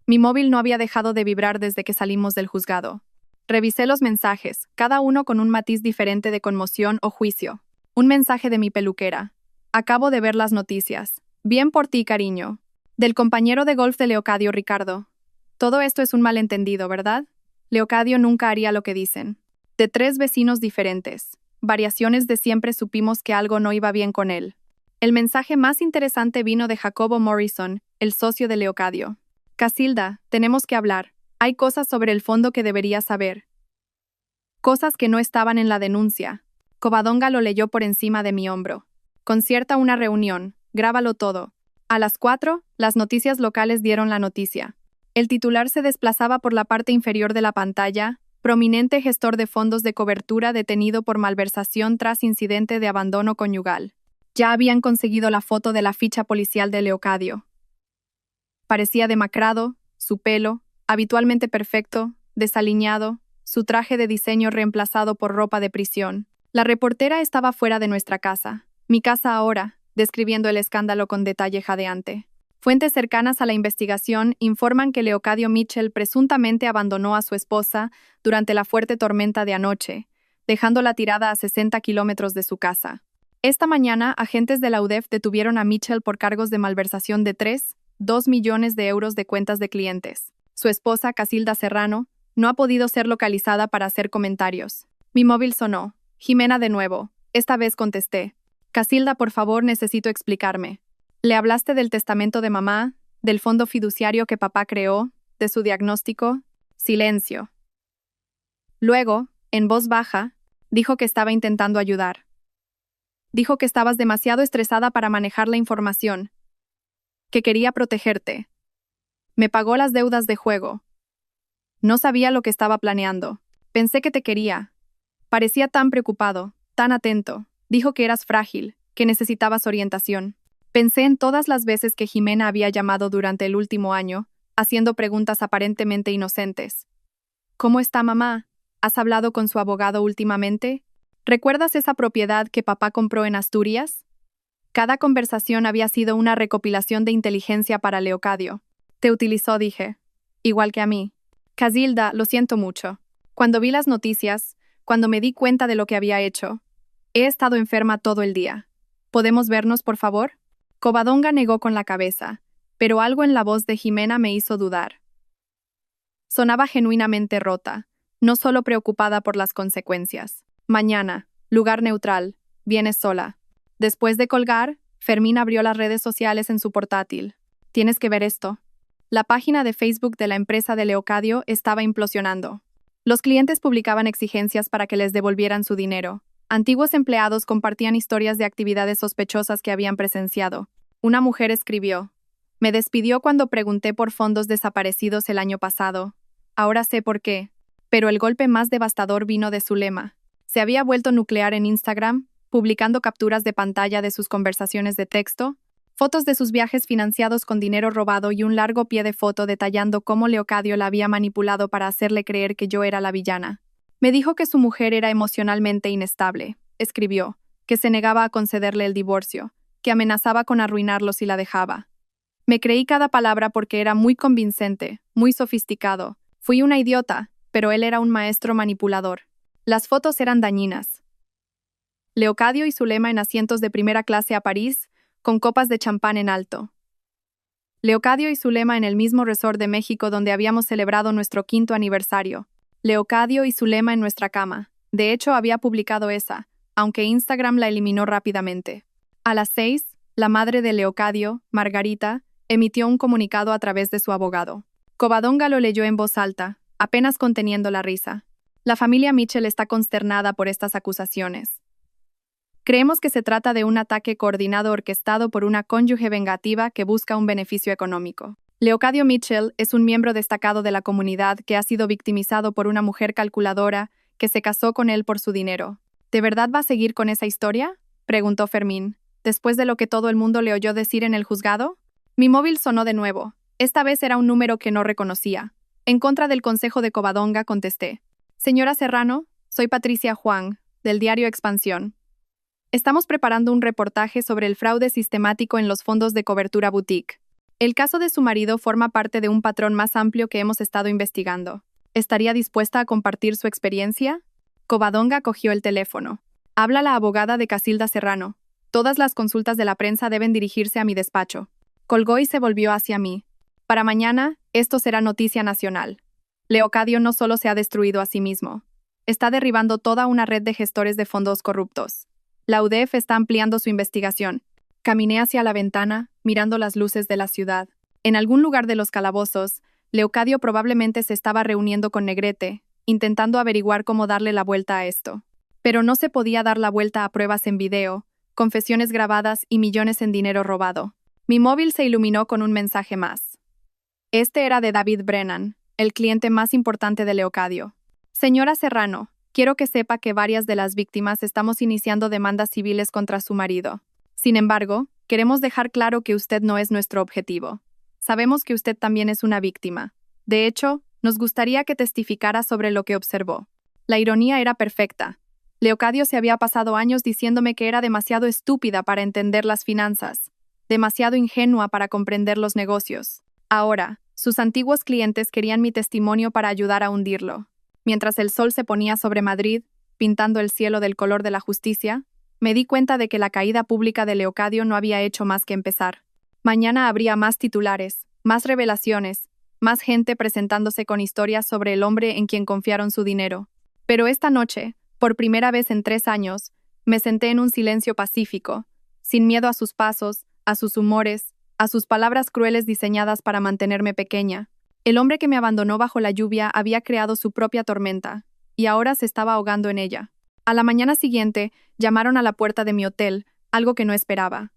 Mi móvil no había dejado de vibrar desde que salimos del juzgado. Revisé los mensajes, cada uno con un matiz diferente de conmoción o juicio. Un mensaje de mi peluquera. Acabo de ver las noticias. Bien por ti, cariño. Del compañero de golf de Leocadio, Ricardo. Todo esto es un malentendido, ¿verdad? Leocadio nunca haría lo que dicen. De 3 vecinos diferentes. Variaciones de siempre supimos que algo no iba bien con él. El mensaje más interesante vino de Jacobo Morrison, el socio de Leocadio. Casilda, tenemos que hablar. Hay cosas sobre el fondo que deberías saber. Cosas que no estaban en la denuncia. Covadonga lo leyó por encima de mi hombro. Concierta una reunión. Grábalo todo. A las 4, las noticias locales dieron la noticia. El titular se desplazaba por la parte inferior de la pantalla. Prominente gestor de fondos de cobertura detenido por malversación tras incidente de abandono conyugal. Ya habían conseguido la foto de la ficha policial de Leocadio. Parecía demacrado, su pelo, habitualmente perfecto, desaliñado, su traje de diseño reemplazado por ropa de prisión. La reportera estaba fuera de nuestra casa, mi casa ahora, describiendo el escándalo con detalle jadeante. Fuentes cercanas a la investigación informan que Leocadio Mitchell presuntamente abandonó a su esposa durante la fuerte tormenta de anoche, dejándola tirada a 60 kilómetros de su casa. Esta mañana, agentes de la UDEF detuvieron a Mitchell por cargos de malversación de 2 millones de euros de cuentas de clientes. Su esposa, Casilda Serrano, no ha podido ser localizada para hacer comentarios. Mi móvil sonó. Jimena de nuevo. Esta vez contesté. Casilda, por favor, necesito explicarme. ¿Le hablaste del testamento de mamá, del fondo fiduciario que papá creó, de su diagnóstico. Silencio. Luego, en voz baja, dijo que estaba intentando ayudar. Dijo que estabas demasiado estresada para manejar la información, que quería protegerte. Me pagó las deudas de juego. No sabía lo que estaba planeando. Pensé que te quería. Parecía tan preocupado, tan atento. Dijo que eras frágil, que necesitabas orientación. Pensé en todas las veces que Jimena había llamado durante el último año, haciendo preguntas aparentemente inocentes. ¿Cómo está mamá? ¿Has hablado con su abogado últimamente? ¿Recuerdas esa propiedad que papá compró en Asturias? Cada conversación había sido una recopilación de inteligencia para Leocadio. Te utilizó, dije. Igual que a mí. Casilda, lo siento mucho. Cuando vi las noticias, cuando me di cuenta de lo que había hecho, he estado enferma todo el día. ¿Podemos vernos, por favor? Covadonga negó con la cabeza, pero algo en la voz de Jimena me hizo dudar. Sonaba genuinamente rota, no solo preocupada por las consecuencias. Mañana, lugar neutral, vienes sola. Después de colgar, Fermín abrió las redes sociales en su portátil. Tienes que ver esto. La página de Facebook de la empresa de Leocadio estaba implosionando. Los clientes publicaban exigencias para que les devolvieran su dinero. Antiguos empleados compartían historias de actividades sospechosas que habían presenciado. Una mujer escribió: me despidió cuando pregunté por fondos desaparecidos el año pasado. Ahora sé por qué. Pero el golpe más devastador vino de Zulema. Se había vuelto nuclear en Instagram, publicando capturas de pantalla de sus conversaciones de texto, fotos de sus viajes financiados con dinero robado y un largo pie de foto detallando cómo Leocadio la había manipulado para hacerle creer que yo era la villana. Me dijo que su mujer era emocionalmente inestable, escribió, que se negaba a concederle el divorcio, que amenazaba con arruinarlo si la dejaba. Me creí cada palabra porque era muy convincente, muy sofisticado. Fui una idiota, pero él era un maestro manipulador. Las fotos eran dañinas. Leocadio y Zulema en asientos de primera clase a París, con copas de champán en alto. Leocadio y Zulema en el mismo resort de México donde habíamos celebrado nuestro 5º aniversario. Leocadio y Zulema en nuestra cama. De hecho, había publicado esa, aunque Instagram la eliminó rápidamente. A las 6, la madre de Leocadio, Margarita, emitió un comunicado a través de su abogado. Covadonga lo leyó en voz alta, apenas conteniendo la risa. La familia Mitchell está consternada por estas acusaciones. Creemos que se trata de un ataque coordinado orquestado por una cónyuge vengativa que busca un beneficio económico. Leocadio Mitchell es un miembro destacado de la comunidad que ha sido victimizado por una mujer calculadora que se casó con él por su dinero. ¿De verdad va a seguir con esa historia?, preguntó Fermín, después de lo que todo el mundo le oyó decir en el juzgado. Mi móvil sonó de nuevo. Esta vez era un número que no reconocía. En contra del consejo de Covadonga, contesté. Señora Serrano, soy Patricia Juan, del diario Expansión. Estamos preparando un reportaje sobre el fraude sistemático en los fondos de cobertura boutique. El caso de su marido forma parte de un patrón más amplio que hemos estado investigando. ¿Estaría dispuesta a compartir su experiencia? Covadonga cogió el teléfono. Habla la abogada de Casilda Serrano. Todas las consultas de la prensa deben dirigirse a mi despacho. Colgó y se volvió hacia mí. Para mañana, esto será noticia nacional. Leocadio no solo se ha destruido a sí mismo. Está derribando toda una red de gestores de fondos corruptos. La UDEF está ampliando su investigación. Caminé hacia la ventana, mirando las luces de la ciudad. En algún lugar de los calabozos, Leocadio probablemente se estaba reuniendo con Negrete, intentando averiguar cómo darle la vuelta a esto. Pero no se podía dar la vuelta a pruebas en video, confesiones grabadas y millones en dinero robado. Mi móvil se iluminó con un mensaje más. Este era de David Brennan, el cliente más importante de Leocadio. Señora Serrano, quiero que sepa que varias de las víctimas estamos iniciando demandas civiles contra su marido. Sin embargo, queremos dejar claro que usted no es nuestro objetivo. Sabemos que usted también es una víctima. De hecho, nos gustaría que testificara sobre lo que observó. La ironía era perfecta. Leocadio se había pasado años diciéndome que era demasiado estúpida para entender las finanzas, demasiado ingenua para comprender los negocios. Ahora, sus antiguos clientes querían mi testimonio para ayudar a hundirlo. Mientras el sol se ponía sobre Madrid, pintando el cielo del color de la justicia, me di cuenta de que la caída pública de Leocadio no había hecho más que empezar. Mañana habría más titulares, más revelaciones, más gente presentándose con historias sobre el hombre en quien confiaron su dinero. Pero esta noche, por primera vez en 3 años, me senté en un silencio pacífico, sin miedo a sus pasos, a sus humores, a sus palabras crueles diseñadas para mantenerme pequeña. El hombre que me abandonó bajo la lluvia había creado su propia tormenta, y ahora se estaba ahogando en ella. A la mañana siguiente, llamaron a la puerta de mi hotel, algo que no esperaba.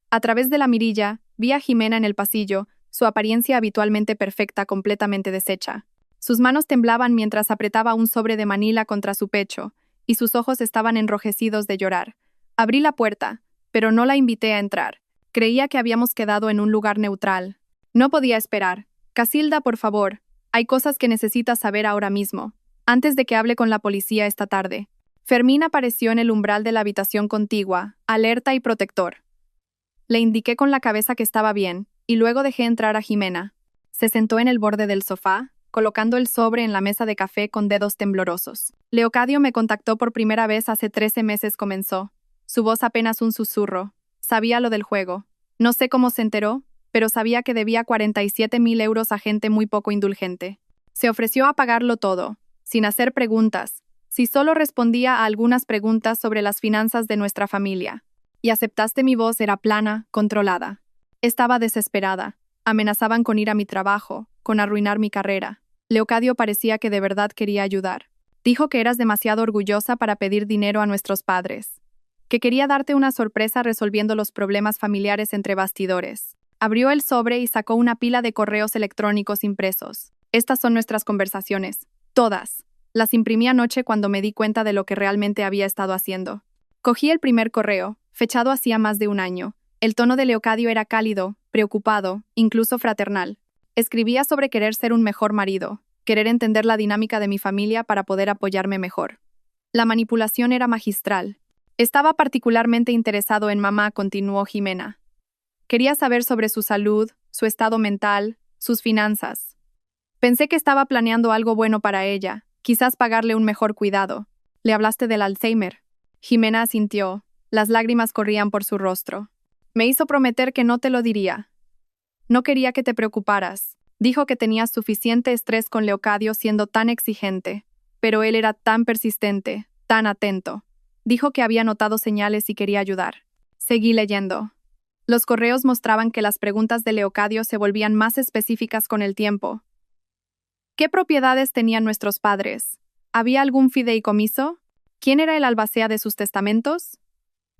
A través de la mirilla, vi a Jimena en el pasillo, su apariencia habitualmente perfecta completamente deshecha. Sus manos temblaban mientras apretaba un sobre de Manila contra su pecho, y sus ojos estaban enrojecidos de llorar. Abrí la puerta, pero no la invité a entrar. Creía que habíamos quedado en un lugar neutral. No podía esperar. Casilda, por favor, hay cosas que necesitas saber ahora mismo, antes de que hable con la policía esta tarde. Fermín apareció en el umbral de la habitación contigua, alerta y protector. Le indiqué con la cabeza que estaba bien, y luego dejé entrar a Jimena. Se sentó en el borde del sofá, colocando el sobre en la mesa de café con dedos temblorosos. Leocadio me contactó por primera vez hace 13 meses, comenzó. Su voz apenas un susurro. Sabía lo del juego. No sé cómo se enteró, pero sabía que debía 47.000 euros a gente muy poco indulgente. Se ofreció a pagarlo todo, sin hacer preguntas, si solo respondía a algunas preguntas sobre las finanzas de nuestra familia. Y aceptaste. Mi voz era plana, controlada. Estaba desesperada. Amenazaban con ir a mi trabajo, con arruinar mi carrera. Leocadio parecía que de verdad quería ayudar. Dijo que eras demasiado orgullosa para pedir dinero a nuestros padres. Que quería darte una sorpresa resolviendo los problemas familiares entre bastidores. Abrió el sobre y sacó una pila de correos electrónicos impresos. Estas son nuestras conversaciones. Todas. Las imprimí anoche cuando me di cuenta de lo que realmente había estado haciendo. Cogí el primer correo, fechado hacía más de un año. El tono de Leocadio era cálido, preocupado, incluso fraternal. Escribía sobre querer ser un mejor marido, querer entender la dinámica de mi familia para poder apoyarme mejor. La manipulación era magistral. Estaba particularmente interesado en mamá, continuó Jimena. Quería saber sobre su salud, su estado mental, sus finanzas. Pensé que estaba planeando algo bueno para ella, quizás pagarle un mejor cuidado. ¿Le hablaste del Alzheimer? Jimena asintió. Las lágrimas corrían por su rostro. Me hizo prometer que no te lo diría. No quería que te preocuparas. Dijo que tenías suficiente estrés con Leocadio siendo tan exigente, pero él era tan persistente, tan atento. Dijo que había notado señales y quería ayudar. Seguí leyendo. Los correos mostraban que las preguntas de Leocadio se volvían más específicas con el tiempo. ¿Qué propiedades tenían nuestros padres? ¿Había algún fideicomiso? ¿Quién era el albacea de sus testamentos?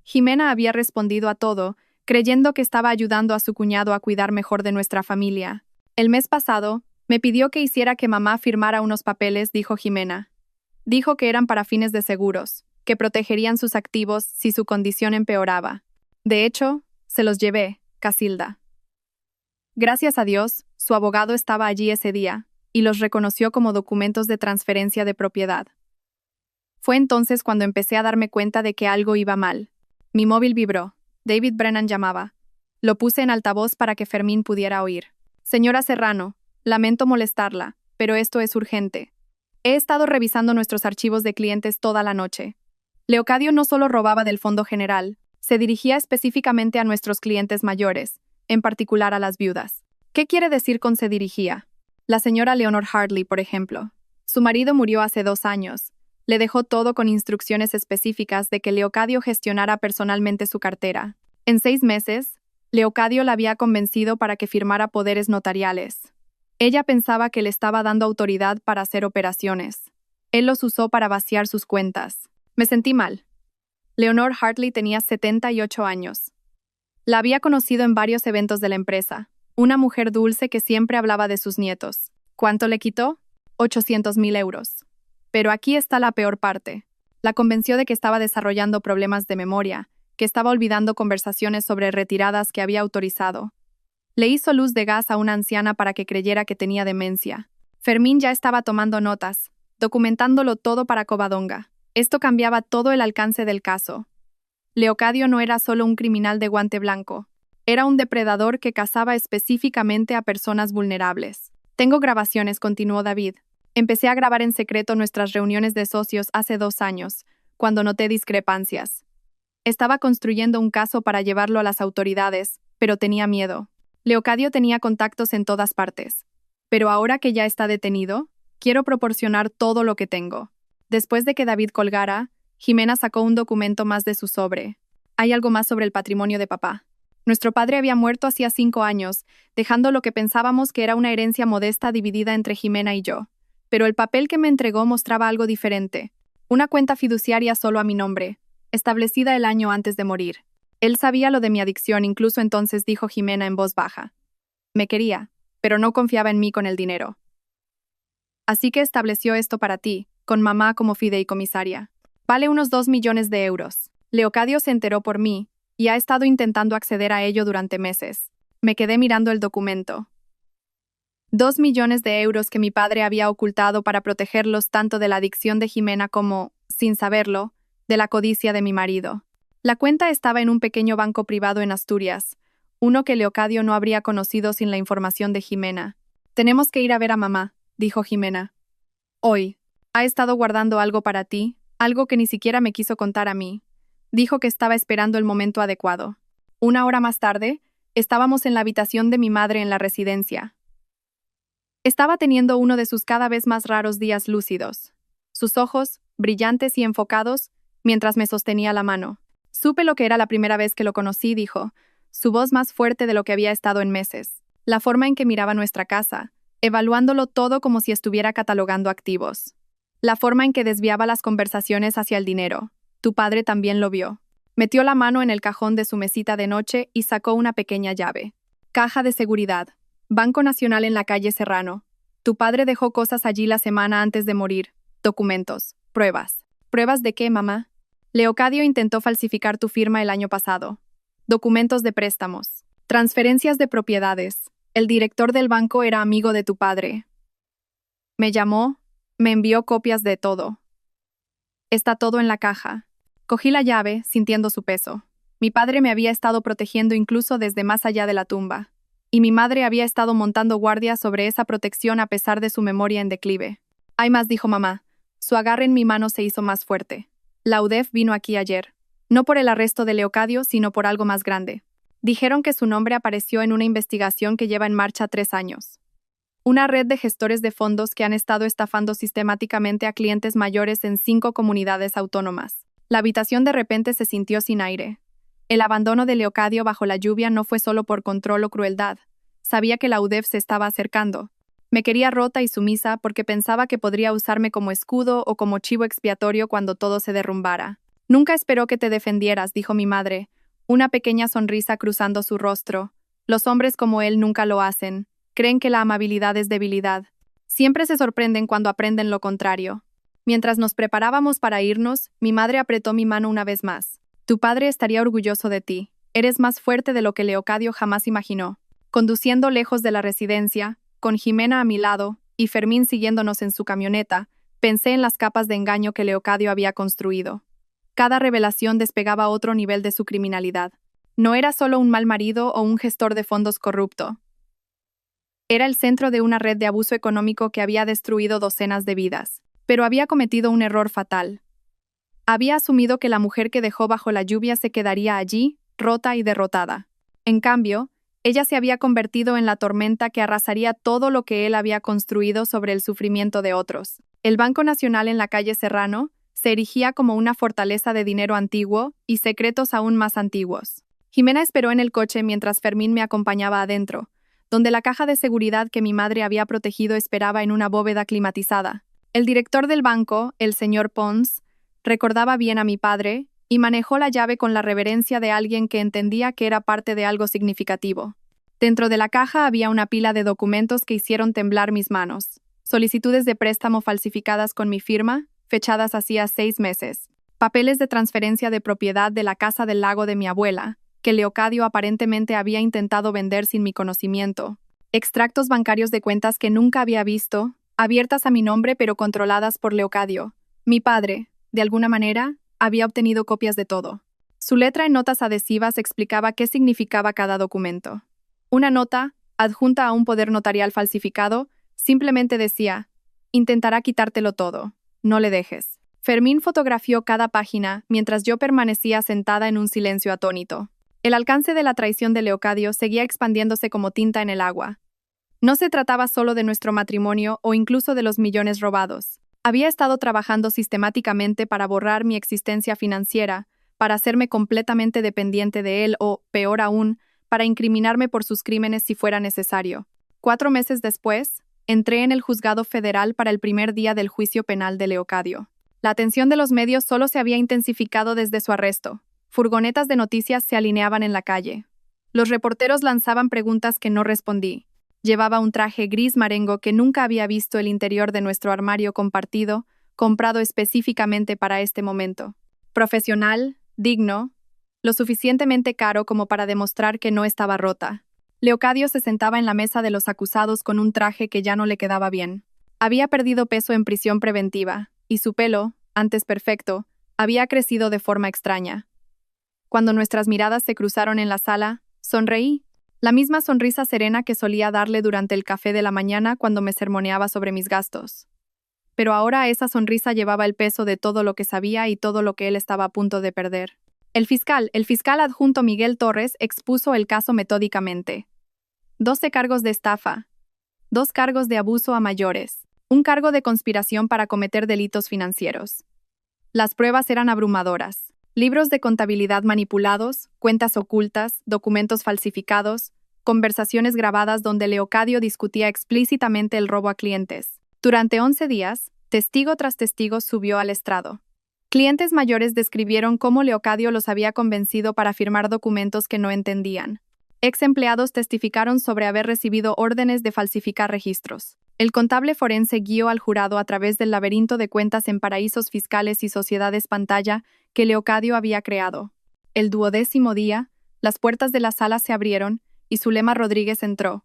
Jimena había respondido a todo, creyendo que estaba ayudando a su cuñado a cuidar mejor de nuestra familia. El mes pasado, me pidió que hiciera que mamá firmara unos papeles, dijo Jimena. Dijo que eran para fines de seguros, que protegerían sus activos si su condición empeoraba. De hecho, se los llevé, Casilda. Gracias a Dios, su abogado estaba allí ese día, y los reconoció como documentos de transferencia de propiedad. Fue entonces cuando empecé a darme cuenta de que algo iba mal. Mi móvil vibró. David Brennan llamaba. Lo puse en altavoz para que Fermín pudiera oír. Señora Serrano, lamento molestarla, pero esto es urgente. He estado revisando nuestros archivos de clientes toda la noche. Leocadio no solo robaba del fondo general, se dirigía específicamente a nuestros clientes mayores, en particular a las viudas. ¿Qué quiere decir con se dirigía? La señora Leonor Hartley, por ejemplo. Su marido murió hace 2 años. Le dejó todo con instrucciones específicas de que Leocadio gestionara personalmente su cartera. En 6 meses, Leocadio la había convencido para que firmara poderes notariales. Ella pensaba que le estaba dando autoridad para hacer operaciones. Él los usó para vaciar sus cuentas. Me sentí mal. Leonor Hartley tenía 78 años. La había conocido en varios eventos de la empresa. Una mujer dulce que siempre hablaba de sus nietos. ¿Cuánto le quitó? 800.000 euros. Pero aquí está la peor parte. La convenció de que estaba desarrollando problemas de memoria, que estaba olvidando conversaciones sobre retiradas que había autorizado. Le hizo luz de gas a una anciana para que creyera que tenía demencia. Fermín ya estaba tomando notas, documentándolo todo para Covadonga. Esto cambiaba todo el alcance del caso. Leocadio no era solo un criminal de guante blanco. Era un depredador que cazaba específicamente a personas vulnerables. Tengo grabaciones, continuó David. Empecé a grabar en secreto nuestras reuniones de socios hace 2 años, cuando noté discrepancias. Estaba construyendo un caso para llevarlo a las autoridades, pero tenía miedo. Leocadio tenía contactos en todas partes. Pero ahora que ya está detenido, quiero proporcionar todo lo que tengo. Después de que David colgara, Jimena sacó un documento más de su sobre. Hay algo más sobre el patrimonio de papá. Nuestro padre había muerto hacía 5 años, dejando lo que pensábamos que era una herencia modesta dividida entre Jimena y yo. Pero el papel que me entregó mostraba algo diferente. Una cuenta fiduciaria solo a mi nombre, establecida el año antes de morir. Él sabía lo de mi adicción, incluso entonces dijo Jimena en voz baja. Me quería, pero no confiaba en mí con el dinero. Así que estableció esto para ti, con mamá como fideicomisaria. Vale unos 2 millones de euros. Leocadio se enteró por mí, y ha estado intentando acceder a ello durante meses. Me quedé mirando el documento. 2 millones de euros que mi padre había ocultado para protegerlos tanto de la adicción de Jimena como, sin saberlo, de la codicia de mi marido. La cuenta estaba en un pequeño banco privado en Asturias, uno que Leocadio no habría conocido sin la información de Jimena. Tenemos que ir a ver a mamá, dijo Jimena. Hoy. Ha estado guardando algo para ti, algo que ni siquiera me quiso contar a mí. Dijo que estaba esperando el momento adecuado. 1 hora más tarde, estábamos en la habitación de mi madre en la residencia. Estaba teniendo uno de sus cada vez más raros días lúcidos. Sus ojos, brillantes y enfocados, mientras me sostenía la mano. Supe lo que era la primera vez que lo conocí, dijo, su voz más fuerte de lo que había estado en meses. La forma en que miraba nuestra casa, evaluándolo todo como si estuviera catalogando activos. La forma en que desviaba las conversaciones hacia el dinero. Tu padre también lo vio. Metió la mano en el cajón de su mesita de noche y sacó una pequeña llave. Caja de seguridad. Banco Nacional en la calle Serrano. Tu padre dejó cosas allí la semana antes de morir. Documentos. Pruebas. ¿Pruebas de qué, mamá? Leocadio intentó falsificar tu firma el año pasado. Documentos de préstamos. Transferencias de propiedades. El director del banco era amigo de tu padre. Me llamó, me envió copias de todo. Está todo en la caja. Cogí la llave, sintiendo su peso. Mi padre me había estado protegiendo incluso desde más allá de la tumba. Y mi madre había estado montando guardia sobre esa protección a pesar de su memoria en declive. Hay más, dijo mamá. Su agarre en mi mano se hizo más fuerte. La UDEF vino aquí ayer. No por el arresto de Leocadio, sino por algo más grande. Dijeron que su nombre apareció en una investigación que lleva en marcha 3 años. Una red de gestores de fondos que han estado estafando sistemáticamente a clientes mayores en 5 comunidades autónomas. La habitación de repente se sintió sin aire. El abandono de Leocadio bajo la lluvia no fue solo por control o crueldad. Sabía que la UDEF se estaba acercando. Me quería rota y sumisa porque pensaba que podría usarme como escudo o como chivo expiatorio cuando todo se derrumbara. Nunca esperó que te defendieras, dijo mi madre, una pequeña sonrisa cruzando su rostro. Los hombres como él nunca lo hacen. Creen que la amabilidad es debilidad. Siempre se sorprenden cuando aprenden lo contrario. Mientras nos preparábamos para irnos, mi madre apretó mi mano una vez más. Tu padre estaría orgulloso de ti. Eres más fuerte de lo que Leocadio jamás imaginó. Conduciendo lejos de la residencia, con Jimena a mi lado y Fermín siguiéndonos en su camioneta, pensé en las capas de engaño que Leocadio había construido. Cada revelación despegaba otro nivel de su criminalidad. No era solo un mal marido o un gestor de fondos corrupto. Era el centro de una red de abuso económico que había destruido docenas de vidas. Pero había cometido un error fatal. Había asumido que la mujer que dejó bajo la lluvia se quedaría allí, rota y derrotada. En cambio, ella se había convertido en la tormenta que arrasaría todo lo que él había construido sobre el sufrimiento de otros. El Banco Nacional en la calle Serrano se erigía como una fortaleza de dinero antiguo y secretos aún más antiguos. Jimena esperó en el coche mientras Fermín me acompañaba adentro, donde la caja de seguridad que mi madre había protegido esperaba en una bóveda climatizada. El director del banco, el señor Pons, recordaba bien a mi padre y manejó la llave con la reverencia de alguien que entendía que era parte de algo significativo. Dentro de la caja había una pila de documentos que hicieron temblar mis manos. Solicitudes de préstamo falsificadas con mi firma, fechadas hacía 6 meses. Papeles de transferencia de propiedad de la casa del lago de mi abuela, que Leocadio aparentemente había intentado vender sin mi conocimiento. Extractos bancarios de cuentas que nunca había visto, abiertas a mi nombre pero controladas por Leocadio. Mi padre, de alguna manera, había obtenido copias de todo. Su letra en notas adhesivas explicaba qué significaba cada documento. Una nota, adjunta a un poder notarial falsificado, simplemente decía: intentará quitártelo todo, no le dejes. Fermín fotografió cada página mientras yo permanecía sentada en un silencio atónito. El alcance de la traición de Leocadio seguía expandiéndose como tinta en el agua. No se trataba solo de nuestro matrimonio o incluso de los millones robados. Había estado trabajando sistemáticamente para borrar mi existencia financiera, para hacerme completamente dependiente de él o, peor aún, para incriminarme por sus crímenes si fuera necesario. 4 meses después, entré en el juzgado federal para el primer día del juicio penal de Leocadio. La atención de los medios solo se había intensificado desde su arresto. Furgonetas de noticias se alineaban en la calle. Los reporteros lanzaban preguntas que no respondí. Llevaba un traje gris marengo que nunca había visto el interior de nuestro armario compartido, comprado específicamente para este momento. Profesional, digno, lo suficientemente caro como para demostrar que no estaba rota. Leocadio se sentaba en la mesa de los acusados con un traje que ya no le quedaba bien. Había perdido peso en prisión preventiva, y su pelo, antes perfecto, había crecido de forma extraña. Cuando nuestras miradas se cruzaron en la sala, sonreí. La misma sonrisa serena que solía darle durante el café de la mañana cuando me sermoneaba sobre mis gastos. Pero ahora esa sonrisa llevaba el peso de todo lo que sabía y todo lo que él estaba a punto de perder. El fiscal adjunto Miguel Torres expuso el caso metódicamente. 12 cargos de estafa, 2 cargos de abuso a mayores, 1 cargo de conspiración para cometer delitos financieros. Las pruebas eran abrumadoras. Libros de contabilidad manipulados, cuentas ocultas, documentos falsificados, conversaciones grabadas donde Leocadio discutía explícitamente el robo a clientes. Durante 11 días, testigo tras testigo subió al estrado. Clientes mayores describieron cómo Leocadio los había convencido para firmar documentos que no entendían. Ex empleados testificaron sobre haber recibido órdenes de falsificar registros. El contable forense guió al jurado a través del laberinto de cuentas en paraísos fiscales y sociedades pantalla que Leocadio había creado. El 12º día, las puertas de la sala se abrieron y Zulema Rodríguez entró.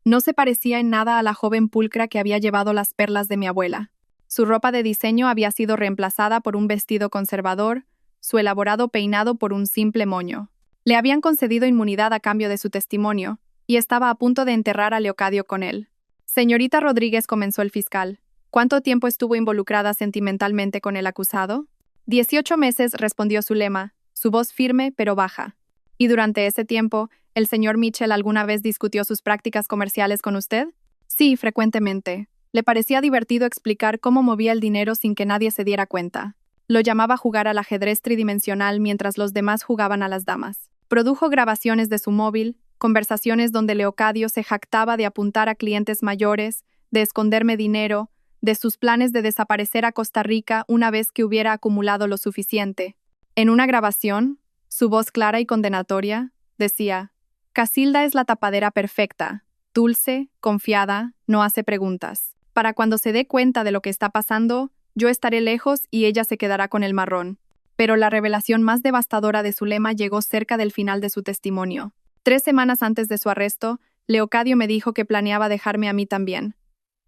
No se parecía en nada a la joven pulcra que había llevado las perlas de mi abuela. Su ropa de diseño había sido reemplazada por un vestido conservador, su elaborado peinado por un simple moño. Le habían concedido inmunidad a cambio de su testimonio, y estaba a punto de enterrar a Leocadio con él. Señorita Rodríguez, comenzó el fiscal, ¿cuánto tiempo estuvo involucrada sentimentalmente con el acusado? 18 meses, respondió Zulema, su voz firme pero baja. ¿Y durante ese tiempo, el señor Mitchell alguna vez discutió sus prácticas comerciales con usted? Sí, frecuentemente. Le parecía divertido explicar cómo movía el dinero sin que nadie se diera cuenta. Lo llamaba jugar al ajedrez tridimensional mientras los demás jugaban a las damas. Produjo grabaciones de su móvil, conversaciones donde Leocadio se jactaba de apuntar a clientes mayores, de esconderme dinero, de sus planes de desaparecer a Costa Rica una vez que hubiera acumulado lo suficiente. En una grabación, su voz clara y condenatoria, decía: Casilda es la tapadera perfecta, dulce, confiada, no hace preguntas. Para cuando se dé cuenta de lo que está pasando, yo estaré lejos y ella se quedará con el marrón. Pero la revelación más devastadora de Zulema llegó cerca del final de su testimonio. 3 semanas antes de su arresto, Leocadio me dijo que planeaba dejarme a mí también.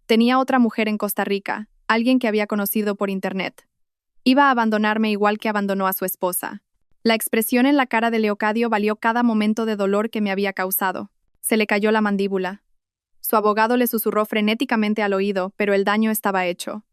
Tenía otra mujer en Costa Rica, alguien que había conocido por internet. Iba a abandonarme igual que abandonó a su esposa. La expresión en la cara de Leocadio valió cada momento de dolor que me había causado. Se le cayó la mandíbula. Su abogado le susurró frenéticamente al oído, pero el daño estaba hecho.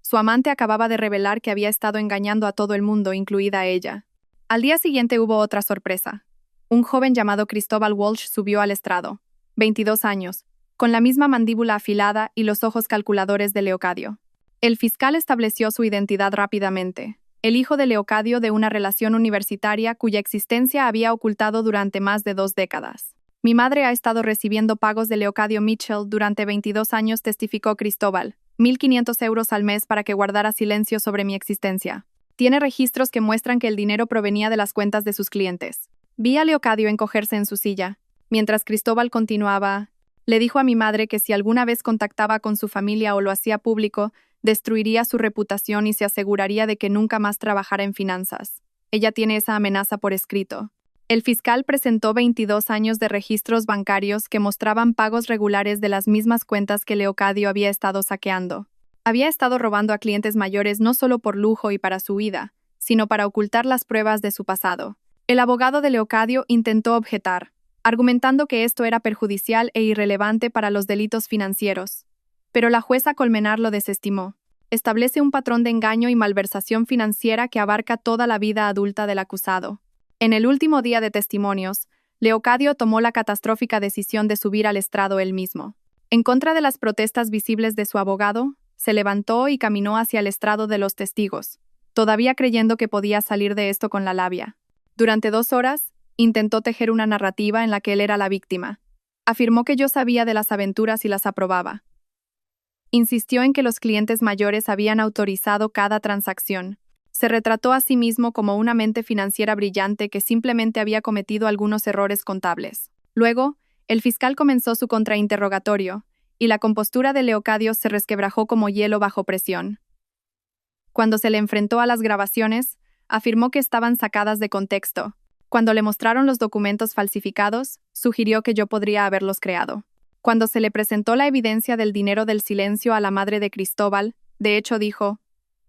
Su amante acababa de revelar que había estado engañando a todo el mundo, incluida a ella. Al día siguiente hubo otra sorpresa. Un joven llamado Cristóbal Walsh subió al estrado, 22 años, con la misma mandíbula afilada y los ojos calculadores de Leocadio. El fiscal estableció su identidad rápidamente. El hijo de Leocadio de una relación universitaria cuya existencia había ocultado durante más de 2 décadas. Mi madre ha estado recibiendo pagos de Leocadio Mitchell durante 22 años, testificó Cristóbal. 1.500 euros al mes para que guardara silencio sobre mi existencia. Tiene registros que muestran que el dinero provenía de las cuentas de sus clientes. Vi a Leocadio encogerse en su silla. Mientras Cristóbal continuaba, le dijo a mi madre que si alguna vez contactaba con su familia o lo hacía público, destruiría su reputación y se aseguraría de que nunca más trabajara en finanzas. Ella tiene esa amenaza por escrito. El fiscal presentó 22 años de registros bancarios que mostraban pagos regulares de las mismas cuentas que Leocadio había estado saqueando. Había estado robando a clientes mayores no solo por lujo y para su huida, sino para ocultar las pruebas de su pasado. El abogado de Leocadio intentó objetar, argumentando que esto era perjudicial e irrelevante para los delitos financieros. Pero la jueza Colmenar lo desestimó. Establece un patrón de engaño y malversación financiera que abarca toda la vida adulta del acusado. En el último día de testimonios, Leocadio tomó la catastrófica decisión de subir al estrado él mismo. En contra de las protestas visibles de su abogado, se levantó y caminó hacia el estrado de los testigos, todavía creyendo que podía salir de esto con la labia. Durante 2 horas, Intentó tejer una narrativa en la que él era la víctima. Afirmó que yo sabía de las aventuras y las aprobaba. Insistió en que los clientes mayores habían autorizado cada transacción. Se retrató a sí mismo como una mente financiera brillante que simplemente había cometido algunos errores contables. Luego, el fiscal comenzó su contrainterrogatorio, y la compostura de Leocadio se resquebrajó como hielo bajo presión. Cuando se le enfrentó a las grabaciones, afirmó que estaban sacadas de contexto. Cuando le mostraron los documentos falsificados, sugirió que yo podría haberlos creado. Cuando se le presentó la evidencia del dinero del silencio a la madre de Cristóbal, de hecho dijo,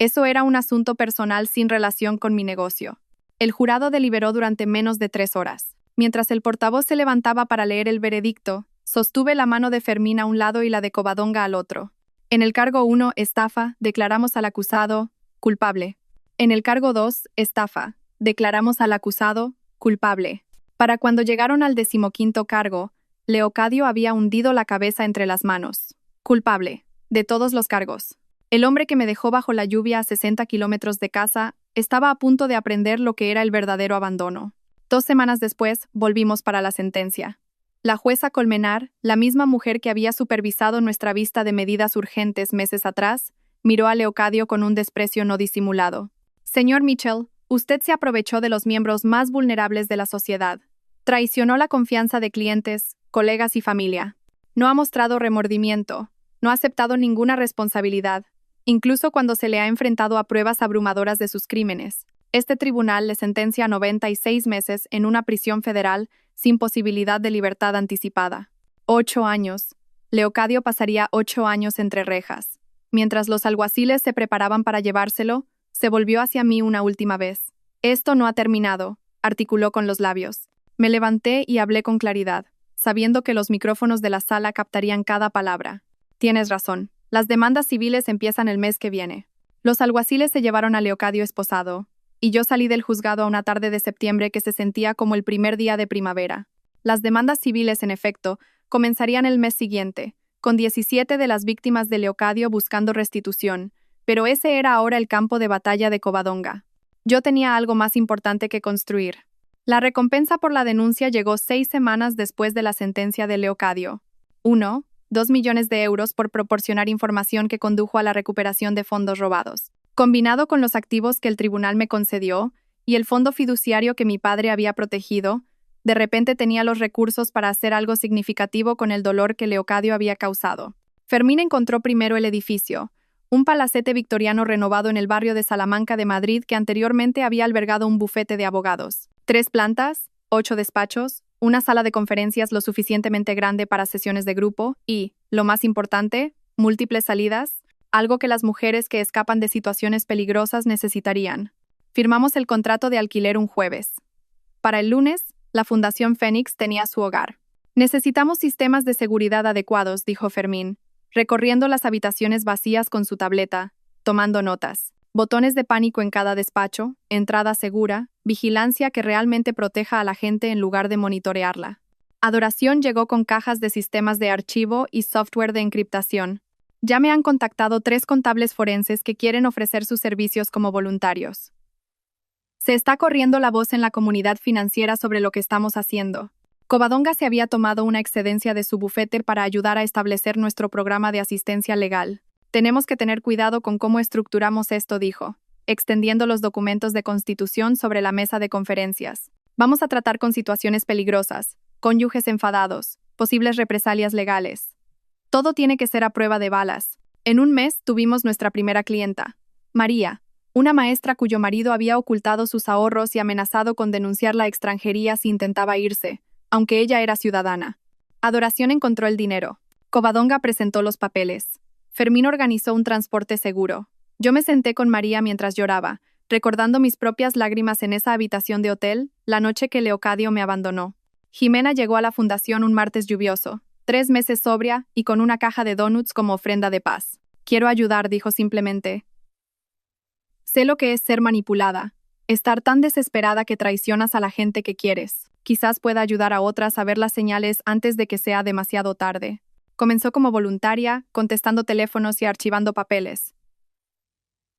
eso era un asunto personal sin relación con mi negocio. El jurado deliberó durante menos de 3 horas. Mientras el portavoz se levantaba para leer el veredicto, sostuve la mano de Fermín a un lado y la de Covadonga al otro. En el cargo 1, estafa, declaramos al acusado culpable. En el cargo 2, estafa, declaramos al acusado culpable. Para cuando llegaron al 15º cargo, Leocadio había hundido la cabeza entre las manos. Culpable, de todos los cargos. El hombre que me dejó bajo la lluvia a 60 kilómetros de casa estaba a punto de aprender lo que era el verdadero abandono. 2 semanas después, volvimos para la sentencia. La jueza Colmenar, la misma mujer que había supervisado nuestra vista de medidas urgentes meses atrás, miró a Leocadio con un desprecio no disimulado. Señor Mitchell, usted se aprovechó de los miembros más vulnerables de la sociedad. Traicionó la confianza de clientes, colegas y familia. No ha mostrado remordimiento, no ha aceptado ninguna responsabilidad, incluso cuando se le ha enfrentado a pruebas abrumadoras de sus crímenes. Este tribunal le sentencia a 96 meses en una prisión federal sin posibilidad de libertad anticipada. 8 años. Leocadio pasaría 8 años entre rejas. Mientras los alguaciles se preparaban para llevárselo, se volvió hacia mí una última vez. Esto no ha terminado, articuló con los labios. Me levanté y hablé con claridad, sabiendo que los micrófonos de la sala captarían cada palabra. Tienes razón. Las demandas civiles empiezan el mes que viene. Los alguaciles se llevaron a Leocadio esposado, y yo salí del juzgado a una tarde de septiembre que se sentía como el primer día de primavera. Las demandas civiles, en efecto, comenzarían el mes siguiente, con 17 de las víctimas de Leocadio buscando restitución, pero ese era ahora el campo de batalla de Covadonga. Yo tenía algo más importante que construir. La recompensa por la denuncia llegó 6 semanas después de la sentencia de Leocadio. 1. 2 millones de euros por proporcionar información que condujo a la recuperación de fondos robados. Combinado con los activos que el tribunal me concedió y el fondo fiduciario que mi padre había protegido, de repente tenía los recursos para hacer algo significativo con el dolor que Leocadio había causado. Fermín encontró primero el edificio, un palacete victoriano renovado en el barrio de Salamanca de Madrid que anteriormente había albergado un bufete de abogados. 3 plantas, 8 despachos, una sala de conferencias lo suficientemente grande para sesiones de grupo y, lo más importante, múltiples salidas, algo que las mujeres que escapan de situaciones peligrosas necesitarían. Firmamos el contrato de alquiler un jueves. Para el lunes, la Fundación Fénix tenía su hogar. Necesitamos sistemas de seguridad adecuados, dijo Fermín, recorriendo las habitaciones vacías con su tableta, tomando notas. Botones de pánico en cada despacho, entrada segura, vigilancia que realmente proteja a la gente en lugar de monitorearla. Adoración llegó con cajas de sistemas de archivo y software de encriptación. Ya me han contactado 3 contables forenses que quieren ofrecer sus servicios como voluntarios. Se está corriendo la voz en la comunidad financiera sobre lo que estamos haciendo. Covadonga se había tomado una excedencia de su bufete para ayudar a establecer nuestro programa de asistencia legal. Tenemos que tener cuidado con cómo estructuramos esto, dijo, extendiendo los documentos de constitución sobre la mesa de conferencias. Vamos a tratar con situaciones peligrosas, cónyuges enfadados, posibles represalias legales. Todo tiene que ser a prueba de balas. En un mes tuvimos nuestra primera clienta, María, una maestra cuyo marido había ocultado sus ahorros y amenazado con denunciar la extranjería si intentaba irse, aunque ella era ciudadana. Adoración encontró el dinero. Covadonga presentó los papeles. Fermín organizó un transporte seguro. Yo me senté con María mientras lloraba, recordando mis propias lágrimas en esa habitación de hotel, la noche que Leocadio me abandonó. Jimena llegó a la fundación un martes lluvioso, 3 meses sobria y con una caja de donuts como ofrenda de paz. Quiero ayudar, dijo simplemente. Sé lo que es ser manipulada, estar tan desesperada que traicionas a la gente que quieres. Quizás pueda ayudar a otras a ver las señales antes de que sea demasiado tarde. Comenzó como voluntaria, contestando teléfonos y archivando papeles.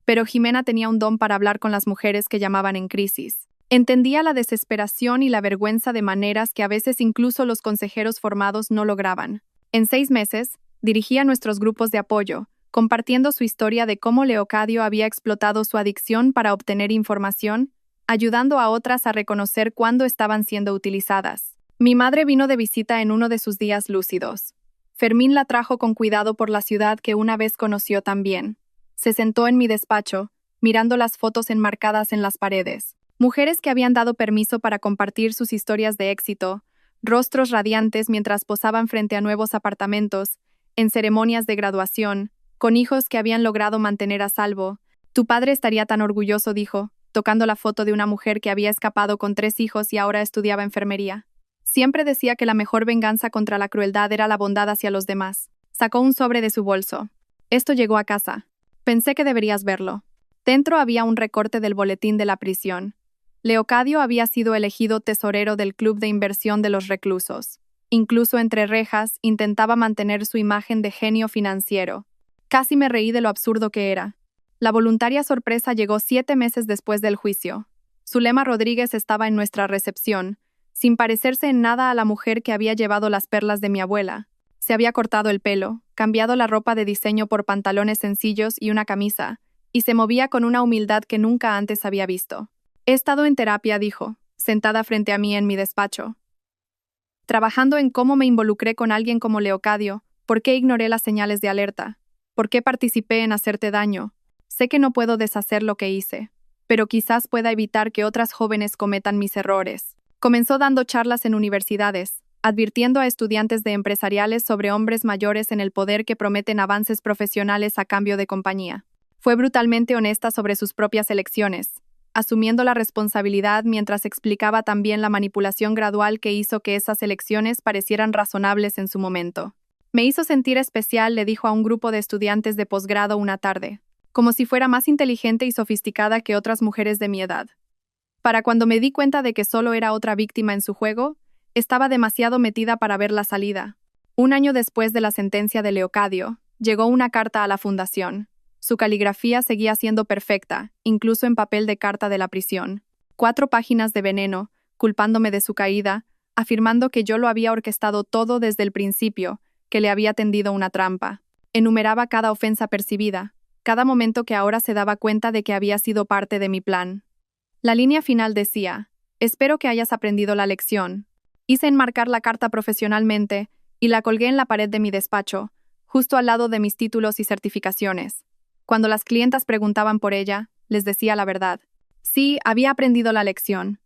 Pero Jimena tenía un don para hablar con las mujeres que llamaban en crisis. Entendía la desesperación y la vergüenza de maneras que a veces incluso los consejeros formados no lograban. En 6 meses, dirigía nuestros grupos de apoyo, compartiendo su historia de cómo Leocadio había explotado su adicción para obtener información, ayudando a otras a reconocer cuándo estaban siendo utilizadas. Mi madre vino de visita en uno de sus días lúcidos. Fermín la trajo con cuidado por la ciudad que una vez conoció también. Se sentó en mi despacho, mirando las fotos enmarcadas en las paredes. Mujeres que habían dado permiso para compartir sus historias de éxito, rostros radiantes mientras posaban frente a nuevos apartamentos, en ceremonias de graduación, con hijos que habían logrado mantener a salvo. Tu padre estaría tan orgulloso, dijo, tocando la foto de una mujer que había escapado con 3 hijos y ahora estudiaba enfermería. Siempre decía que la mejor venganza contra la crueldad era la bondad hacia los demás. Sacó un sobre de su bolso. Esto llegó a casa. Pensé que deberías verlo. Dentro había un recorte del boletín de la prisión. Leocadio había sido elegido tesorero del Club de Inversión de los Reclusos. Incluso entre rejas, intentaba mantener su imagen de genio financiero. Casi me reí de lo absurdo que era. La voluntaria sorpresa llegó 7 meses después del juicio. Zulema Rodríguez estaba en nuestra recepción, sin parecerse en nada a la mujer que había llevado las perlas de mi abuela. Se había cortado el pelo, cambiado la ropa de diseño por pantalones sencillos y una camisa, y se movía con una humildad que nunca antes había visto. He estado en terapia, dijo, sentada frente a mí en mi despacho. Trabajando en cómo me involucré con alguien como Leocadio, por qué ignoré las señales de alerta, por qué participé en hacerte daño. Sé que no puedo deshacer lo que hice, pero quizás pueda evitar que otras jóvenes cometan mis errores. Comenzó dando charlas en universidades, advirtiendo a estudiantes de empresariales sobre hombres mayores en el poder que prometen avances profesionales a cambio de compañía. Fue brutalmente honesta sobre sus propias elecciones, asumiendo la responsabilidad mientras explicaba también la manipulación gradual que hizo que esas elecciones parecieran razonables en su momento. Me hizo sentir especial, le dijo a un grupo de estudiantes de posgrado una tarde, como si fuera más inteligente y sofisticada que otras mujeres de mi edad. Para cuando me di cuenta de que solo era otra víctima en su juego, estaba demasiado metida para ver la salida. 1 año después de la sentencia de Leocadio, llegó una carta a la fundación. Su caligrafía seguía siendo perfecta, incluso en papel de carta de la prisión. 4 páginas de veneno, culpándome de su caída, afirmando que yo lo había orquestado todo desde el principio, que le había tendido una trampa. Enumeraba cada ofensa percibida, cada momento que ahora se daba cuenta de que había sido parte de mi plan. La línea final decía, espero que hayas aprendido la lección. Hice enmarcar la carta profesionalmente y la colgué en la pared de mi despacho, justo al lado de mis títulos y certificaciones. Cuando las clientas preguntaban por ella, les decía la verdad. Sí, había aprendido la lección.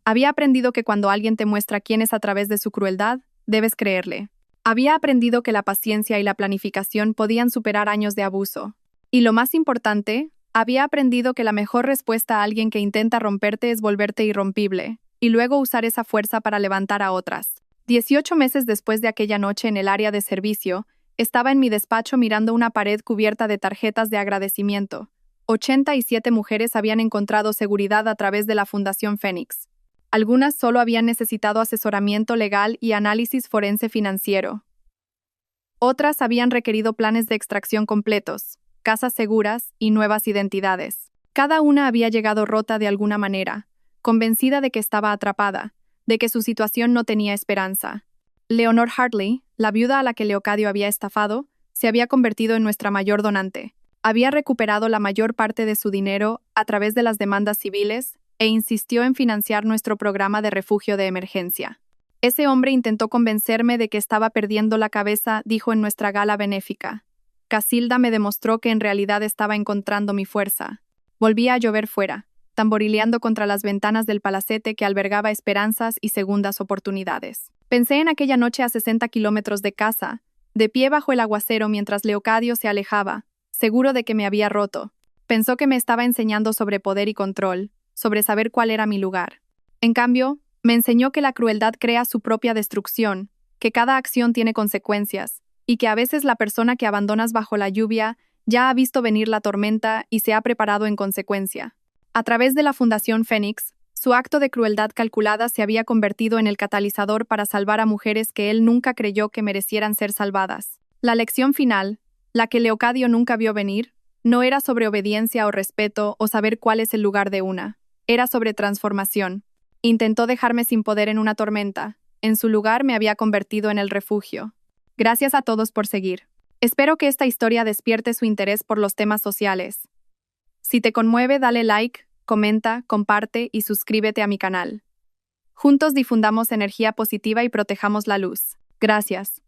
Había aprendido que cuando alguien te muestra quién es a través de su crueldad, debes creerle. Había aprendido que la paciencia y la planificación podían superar años de abuso. Y lo más importante, había aprendido que la mejor respuesta a alguien que intenta romperte es volverte irrompible, y luego usar esa fuerza para levantar a otras. 18 meses después de aquella noche en el área de servicio, estaba en mi despacho mirando una pared cubierta de tarjetas de agradecimiento. 87 mujeres habían encontrado seguridad a través de la Fundación Fénix. Algunas solo habían necesitado asesoramiento legal y análisis forense financiero. Otras habían requerido planes de extracción completos, casas seguras y nuevas identidades. Cada una había llegado rota de alguna manera, convencida de que estaba atrapada, de que su situación no tenía esperanza. Leonor Hartley, la viuda a la que Leocadio había estafado, se había convertido en nuestra mayor donante. Había recuperado la mayor parte de su dinero a través de las demandas civiles e insistió en financiar nuestro programa de refugio de emergencia. Ese hombre intentó convencerme de que estaba perdiendo la cabeza, dijo en nuestra gala benéfica. Casilda me demostró que en realidad estaba encontrando mi fuerza. Volvía a llover fuera, tamborileando contra las ventanas del palacete que albergaba esperanzas y segundas oportunidades. Pensé en aquella noche a 60 kilómetros de casa, de pie bajo el aguacero mientras Leocadio se alejaba, seguro de que me había roto. Pensó que me estaba enseñando sobre poder y control, sobre saber cuál era mi lugar. En cambio, me enseñó que la crueldad crea su propia destrucción, que cada acción tiene consecuencias, y que a veces la persona que abandonas bajo la lluvia ya ha visto venir la tormenta y se ha preparado en consecuencia. A través de la Fundación Fénix, su acto de crueldad calculada se había convertido en el catalizador para salvar a mujeres que él nunca creyó que merecieran ser salvadas. La lección final, la que Leocadio nunca vio venir, no era sobre obediencia o respeto o saber cuál es el lugar de una. Era sobre transformación. Intentó dejarme sin poder en una tormenta. En su lugar me había convertido en el refugio. Gracias a todos por seguir. Espero que esta historia despierte su interés por los temas sociales. Si te conmueve, dale like, comenta, comparte y suscríbete a mi canal. Juntos difundamos energía positiva y protejamos la luz. Gracias.